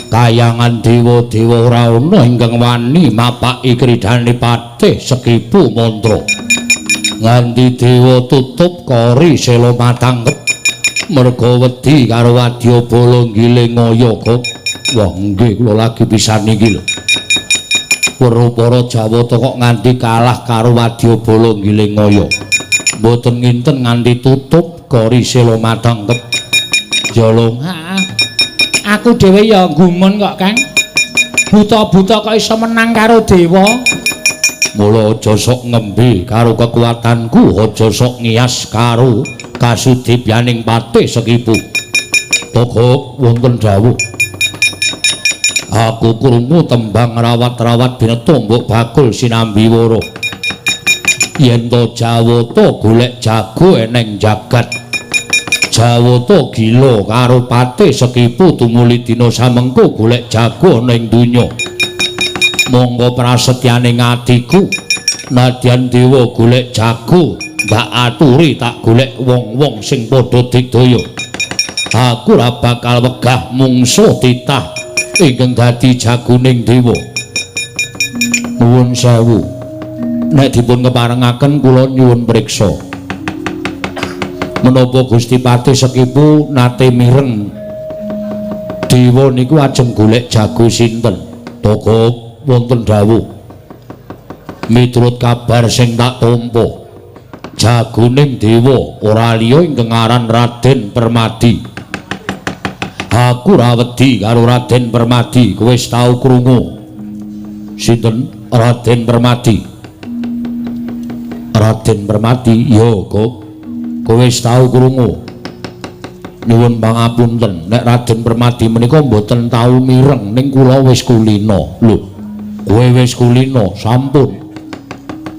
kayangan dewa-dewa ora ana ingkang wani mapaki kridhane patih Sekipu mantra. Nganti dewa tutup kori sela matanggep merga wedi karo Wadyabala ngiling ngaya kok. Wah nggih kula lagi pisan iki lho. Weruh para Jawata kok nganti kalah karo Wadyabala ngiling ngaya. Mboten nginten nganti tutup kori sela matanggep. Jolong.
Aku dhewe ya gumun kok, Kang. Buta-buta kok iso menang karo dewa.
Mula aja sok ngembe karo kekuatanku, aja sok ngias karo kasudibyaning patih Sekipu. Toko wonten dawuh. Aku krungu tembang rawat-rawat bineta mbok bakul sinambi wara. Yen to Jawata golek jago eneng jagat. Jawata gila karo patih Sekipu tumuli dina samengko golek jago ning donya. Monggo prasetyaning atiku nadyan dewa golek jago mbak aturi tak golek wong-wong sing padha digdaya. Aku ora bakal wegah mungsuh titah ingkang dadi jagoning dewa. Nuwun sewu nek dipun keparengaken kula nyuwun priksa menapa Gusti Patih Sekipu nate mireng dewa niku ajeng golek jago sinten. Toko wonten dawuh miturut kabar sing tak tampa jagoning dewa ora liya ingkang aran Raden Permadi. Aku ora wedi karo Raden Permadi. Kowe wis tau krungu sinten Raden Permadi? Raden Permadi ya kok kowe wis tau krungu. Nyuwun pangapunten nek Raden Permadi menika mboten tau mireng ning kula wis kulina. Lho kowe wis kulina sampun.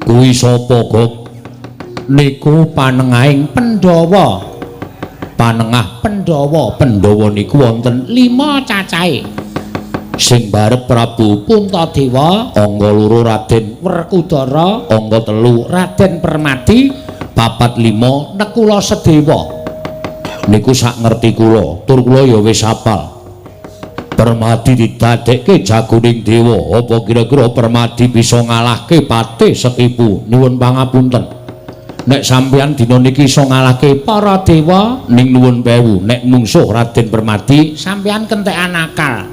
Kuwi sapa, Gok?
Niku panengahing Pandhawa.
Panengah
Pandhawa.
Pandhawa niku wonten
5 cacahe.
Sing barep Prabu
Puntadewa,
angga 2 Raden
Werkudara,
angga 3
Raden Permadi,
4 5
Nekula Sedewa.
niku sak ngerti kula, tur kula ya wis hafal. Permadi didadekke jagoning dewa, apa kira-kira Permadi bisa ngalahke Patih Sekipu? Nuwun pangapunten. Nek sampeyan dina niki iso ngalahke para dewa, ning nuwun pewu, nek mungsuh Raden Permadi, sampeyan kentekan akal.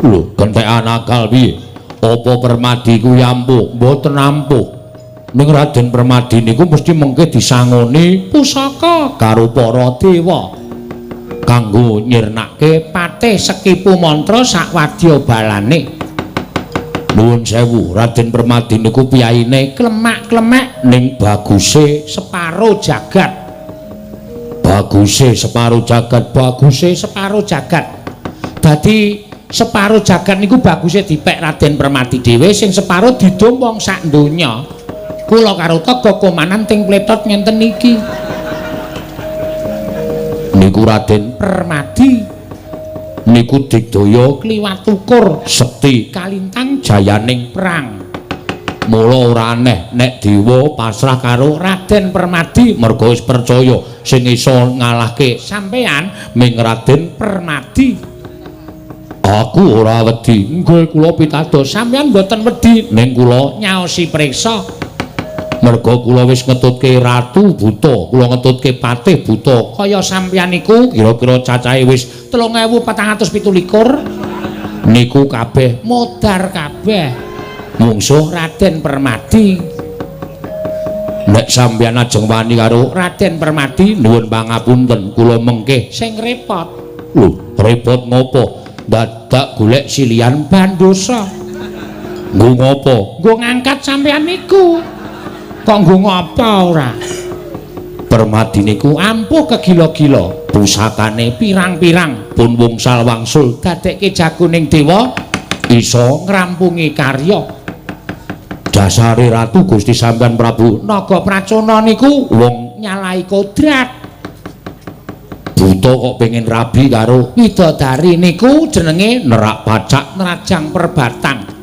Lho, kentekan akal piye? Apa Permadi kuwi ampuh? Mboten ampuh. Ning Raden Permadi niku mesti mengke disangoni pusaka karo para dewa. Kanggo nyirnake Patih Sekipu mantra sak wadya balane. Nuwun sewu, Raden Permadi niku piyaine klemak-klemek ning baguse separo jagat. Baguse separo jagat, baguse separo jagat. Dadi separo jagat niku baguse dipek Raden Permadi dhewe, sing separo didom wong sak donya. Kula karo Tega Komanan ting pletot ngenten iki. Niku Raden Permadi niku digdaya kliwat ukur sekti kalintang jayaning perang. Mula ora aneh nek dewa pasrah karo Raden Permadi merga wis percaya sing iso ngalahke sampeyan ming Raden Permadi. Aku ora wedi, nggih kula pitados sampeyan mboten wedi ning kula nyaosi priksa. Merga kula wis ngetutke Ratu Buta, kula ngetutke Patih Buta. Kaya sampeyan niku kira-kira cacahe wis 3417. Niku kabeh modar kabeh. Mungsuh Raden Permadi. Nek sampeyan ajeng wani karo Raden Permadi, nuwun pangapunten, kula mengke sing repot. Lho, repot ngopo? Dadak golek silian bandosa. Nggo ngopo? Nggo ngangkat sampeyan niku. Kok nggo ngapa ora? Permadi niku ampuh kegila-gila, pusakane pirang-pirang pun wungsal wangsul dadekke jagoning dewa iso ngrampungi karya. Dasare Ratu Gusti sampean Prabu Naga Pracona niku wong nyalahi kodrat. Buta kok pengen rabi karo widodari niku jenenge nerak pacak nerajang perbatang.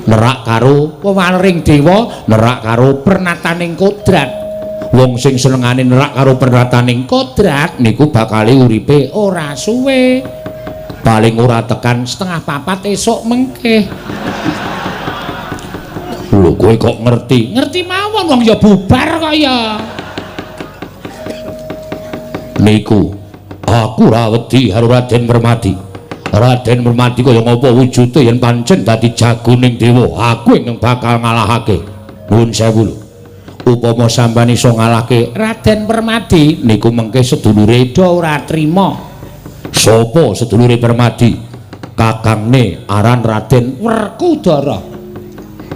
Nerak karo wewaring dewa, nerak karo pernataning kodrat. Wong sing senengane nerak karo pernataning kodrat niku bakale uripe ora suwe. Paling ora tekan setengah papat esuk mengke. Lho kowe kok ngerti? Ngerti mawon wong ya bubar kok ya. Niku aku ora wedi karo Raden Permadi. Raden Permadi kaya ngapa wujude yen pancen dadi jagoning dewa, aku yang bakal ngalahake. Nuwun sewu lho. Upama sampeyan iso ngalahke Raden Permadi niku mengke sedulure do ora trima. Sapa sedulure Permadi? Kakangne aran Raden Werkudara.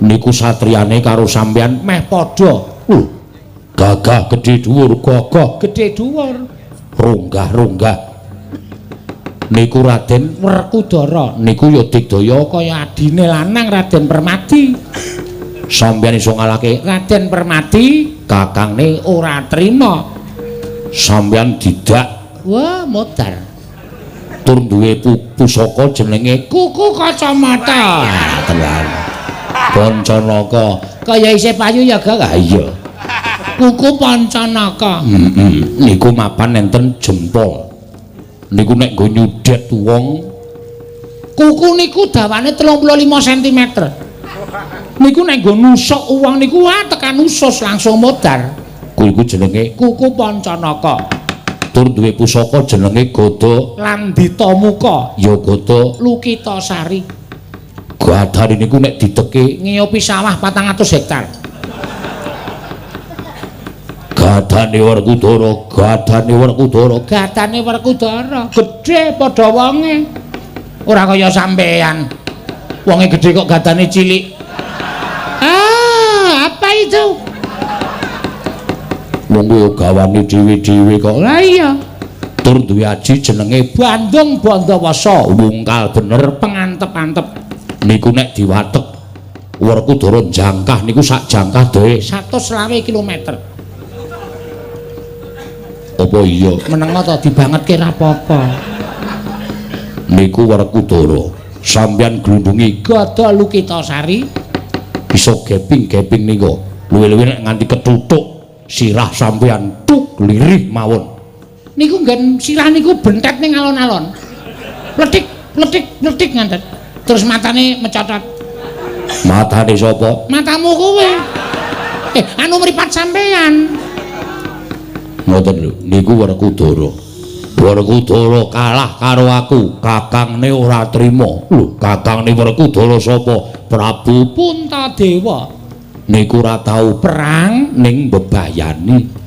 Niku satriyane karo sampeyan meh padha. Gagah gedhe dhuwur, gagah gedhe dhuwur. Ronggah-ronggah. Niku Raden Werkudara niku ya digdaya kaya adine lanang Raden Permadi. Sampeyan iso ngalahke Raden Permadi, kakangne ora trima. Sampeyan didak, wah modar. Tur duwe pusaka jenenge Kuku Kacamata. Tenan. Pancanaka kaya isih payu ya gak? Iya. Kuku Pancanaka. Niku mapan enten jempol. Niku nek nggo nyudet wong, kuku niku dawane 35 cm. Niku nek nggo nusuk wong niku tekan usus langsung modar. Kuwi iku jenenge Kuku Pancanaka. Tur duwe pusaka jenenge Gada Landita Muka, ya Gada Lukitasari. Gadane niku nek diteke ngiyopi sawah 400 hektar. Gadane Werkudara, gadane Werkudara, gadane Werkudara, gedhe padha wonge. Ora kaya sampean. Wonge gedhe kok gadane cilik. Apa itu? Wong kuwi gawane dhewe-dhewe kok. Lah iya. Tur duwe aji jenenge Bandung Bandawasa, wungkal bener pengantep-antep. Niku nek diwatek Werkudara jangkah niku sak jangkah dawe 120 km. Apa iya meneng ta dibangetke ra apa-apa. Niku Werkudara sampeyan glundungi Gada Lukitasari iso geping-geping niku luwih-luwih nek nganti ketutuk sirah sampeyan tuk lirih mawon. Niku nggen sirah niku bentet ning alon-alon. Pledhik
Mletik nganten. Terus matane mecotot.
Matane sapa?
Matamu kowe. Anu mripat sampean.
Ngoten lho, niku Werkudara. Werkudara kalah karo aku, kakangne ora trima. Lho, kakangne Werkudara sapa? Prabu
Puntadewa.
Niku ora tau perang ning mbebayani.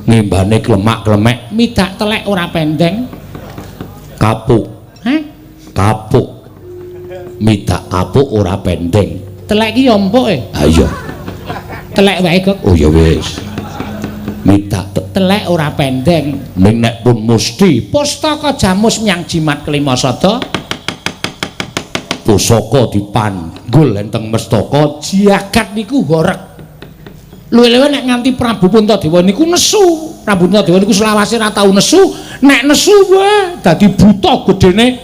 Nimbane klemak-klemek,
Midak telek ora pendeng.
kapuk.
Hah?
Kapuk. Midak kapuk ora pendeng.
Telek ki ya empuk
Ha iya.
Telek wae kok.
Oh ya wis. Midak
Telek ora pendeng.
ning nek pun mesti
Pustaka Jamus nyang jimat kelima sada.
pusaka dipanggul enteng mestaka
Jagat niku horeg. Luwe-luwe nek nganti Prabu Puntadewa niku nesu. Prabu Puntadewa niku selawase ora tau nesu, nek nesu wae dadi buta gedene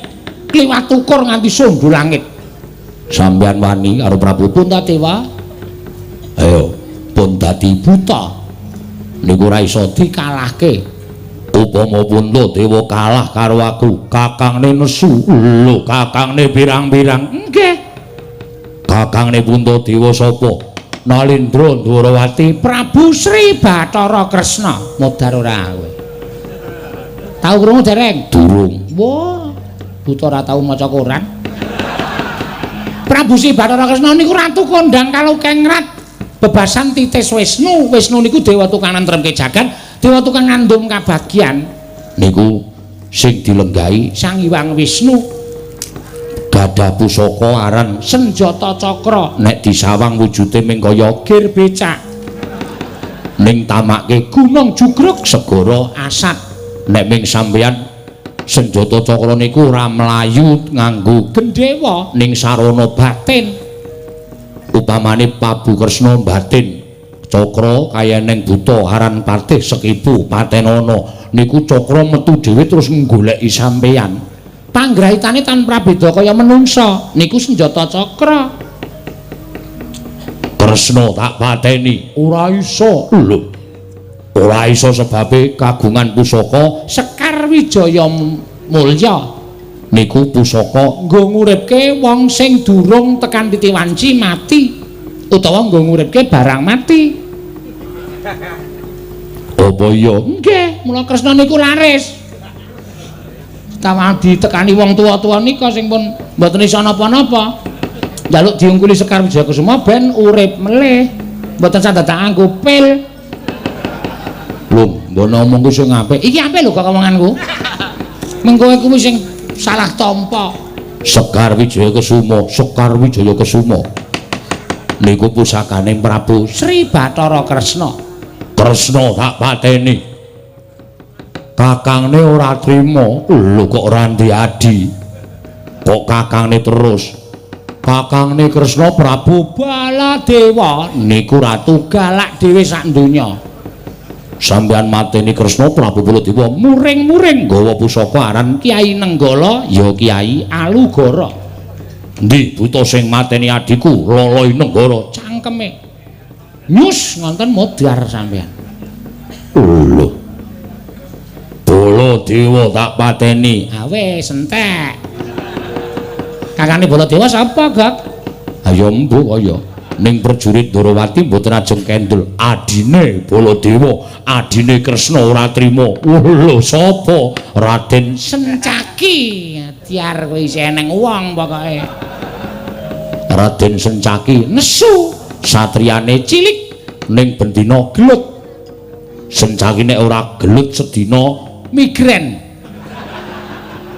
kliwat ukur nganti sundul langit.
sampeyan wani karo Prabu
Puntadewa
ayo pun dadi buta niku ora iso
dikalahke.
upama Puntadewa kalah karo aku kakangne nesu lho kakangne pirang-pirang
Nggih.
kakangne Puntadewa sapa Nalindra Dwarawati
Prabu Sri Bathara Kresna modar ora kowe. Tau krungu dereng?
durung
Wah, buta ora tau maca Quran. Prabu Sri Bathara Kresna niku ratu kondang kalau kengrat bebasan titis Wisnu. Wisnu niku dewa tukang nentremke jagat, dewa tukang ngandum kabagyan.
niku sing dilenggahi
Sang Hyang Wisnu
gadah pusaka aran
senjata cakra
nek disawang wujude ming kaya
gir becak
ning tamake
gunung jugruk
segara
asat.
nek ming sampeyan senjata cakra niku ora mlayu nganggo
Gendhewa
ning sarana batin upamane Prabu Kresna batin cakra kaya ning buta aran patih sekipu patenana niku cakra metu dhewe terus nggoleki sampeyan
panggrahitane tanpa beda kaya menungsa niku senjata cakra.
Kresna tak pateni
Ora iso.
lho ora iso sebabe kagungan pusaka
Sekar Wijaya Mulya
niku pusaka
nggo nguripke wong sing durung tekan titi wanci mati utawa nggo nguripke barang mati.
apa iya
Nggih, mula Kresna niku laris. Tawang ditekani wong tuwa-tuwa nika sing pun mboten iso napa-napa. Njaluk diungkuli Sekar Wijaya Kusuma ben urip melih. Mboten sandadak anggo pil.
lho mbok ngomong ku sing apik
Iki apik lho kok omonganku. Mengko kuwi sing salah tampa.
Sekar Wijaya Kusuma niku pusakane Prabu
Sri Bathara Kresna.
Kresna tak pateni kakangne ora trima lho kok ora adi kok kakangne terus kakangne Kresna Prabu
Baladewa
niku ratu
galak dhewe sak donya.
sampeyan mateni Kresna Prabu Baladewa
Muring-muring
nggawa pusaka aran
Kyai Nenggala
ya Kyai
Alugara.
ndi buta sing mateni adiku Loloi Nenggara
Cangkeme nyus ngonten modar sampean.
lho Baladewa tak pateni
Ah wis entek. Kakane Baladewa sapa, Gak?
ayo mbuh kaya ning prajurit Dwarawati mboten ajeng kendel adine Baladewa adine Kresna ora trima lho sapa Raden
Sencaki. Tiar kowe isih eneng wong pokoke.
Raden Sencaki
Nesu
satriyane cilik ning bendina gelut Sencaki nek ora gelut sedina
migren.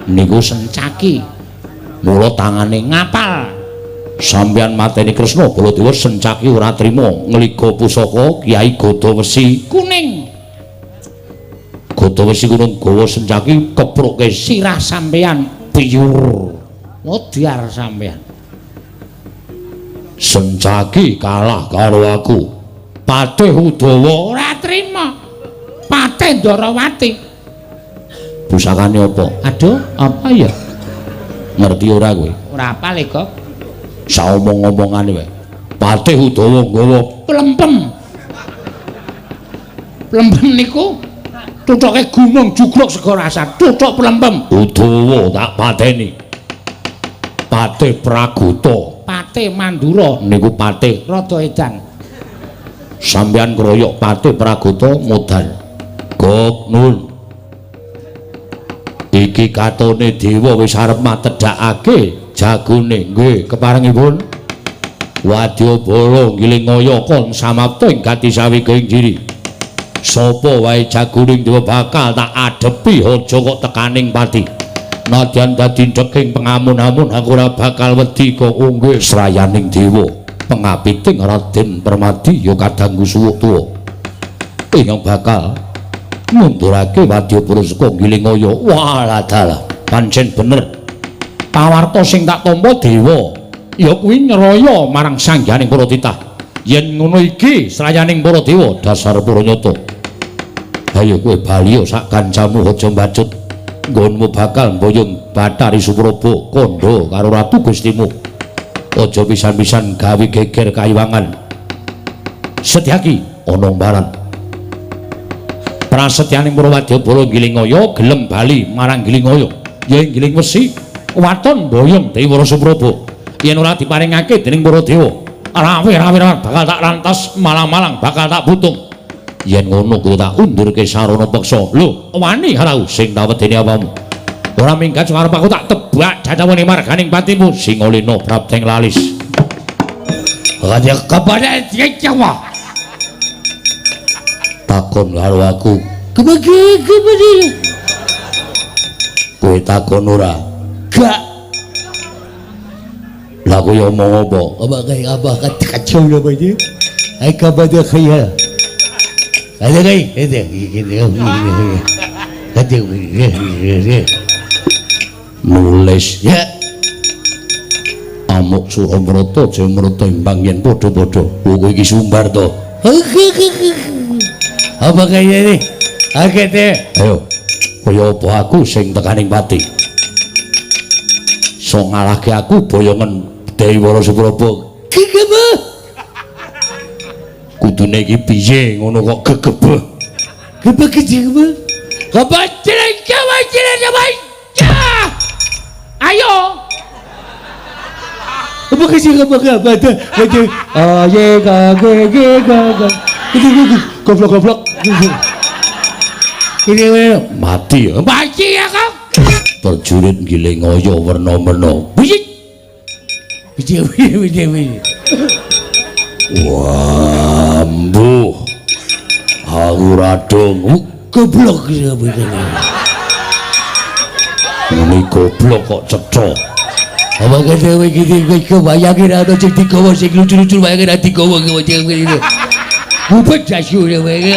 niku
Sencaki
mula tangane
ngapal.
sampeyan mateni Kresna Baladewa Sencaki ora trima ngliga pusaka Kyai Gadawesi
Kuning
Gadawesi kuning gawa Sencaki kepruke
sirah sampean
piyur
modar sampean.
Sencaki kalah karo aku Patih Udawa
Ora trima. Patih Ndarawati.
pusakane apa
Aduh, apa ya?
ngerti ora kowe
Ora apal e, Kok.
saomong-omongane wae Patih Udawa nggawa
Plempem. Plempem niku tutuke gunung jugruk segara asat. Tutuk plempem.
Udawa tak pateni Patih Praguta.
Patih Mandura
Niku Patih
rada edan.
sampeyan kroyok Patih Praguta modal. Gok nun. Iki katone dewa wis arep matedhakake jagone nggih keparengipun. Wadyabala Ngilingaya kon samapta ing gati sawiging diri. Sapa wae jagoning dewa bakal tak adepi aja kok tekaning pati. Nadyan dadi deking pengamun-amun aku ora bakal wedi kok unggih srayaning dewa. Pengapiting Raden Permadi ya kadangku suwuk tuwa. Ingkang bakal mundurake Wadyabala saka Ngilingaya. Walah dalah pancen bener. Pawarta sing tak tampa dewa ya kuwi nyeraya marang sangganing para titah. Yen ngono iki srayaning para dewa dasar para nyata. Ayo kowe bali sak kancamu aja mbacut. Nggonmu bakal mboyong Bathari Supraba kandha karo Ratu Gustimu. Aja pisan-pisan gawe geger kayiwangan. Setyaki ana mbaran. Prasetyaning para Wadyabala Ngilingaya gelem bali marang Ngilingaya. Yen Ngiling Wesi waton mboyong Dewa Supraba. Yen ora diparingake dening para dewa, rawe-rawe bakal tak rantas, malang-malang bakal tak butung. Yen ngono kuwi tak undurke sarana peksa. Lho, wani harau sing tak wedeni apamu. Ora minggat sing arep aku tak tebak jadawane marganing patimu Singolena Prapteng Lalis. Raja kepada Jawa. Takon karo aku. Kebagi. Kowe takon ora? Gak. Lagu yang mau apa? Apa kacau lah macam? Ay kabada kaya. Ada kaya? Ada. Nulis ya. Amuk Suramrata Jayamrata imbang yen padha-padha. Kowe iki sumbar to. Apa kaya ni? Akete. Ayo. Kaya apa aku sing tekaning pati? So ngalahke aku boyongan Dewa Supraba. Gegebe. Kudune iki piye ngono kok gegebe? Gegebe. Kebajiran. Ayo. Apa gegebe? Oh ye gegebe. Goblok. Ini mati ya. Mati ya kau. Prajurit Ngilingaya werna-werna. Buyik. Wih. Wah, mbuh. Aku radong. Goblok ya begini. Ini goblok kok cecok. Apa kata begini? Kau bayangin ada cek digawa sing lucu-lucu bayangin ada digawa kau macam begini. Bupet jasu dia begini.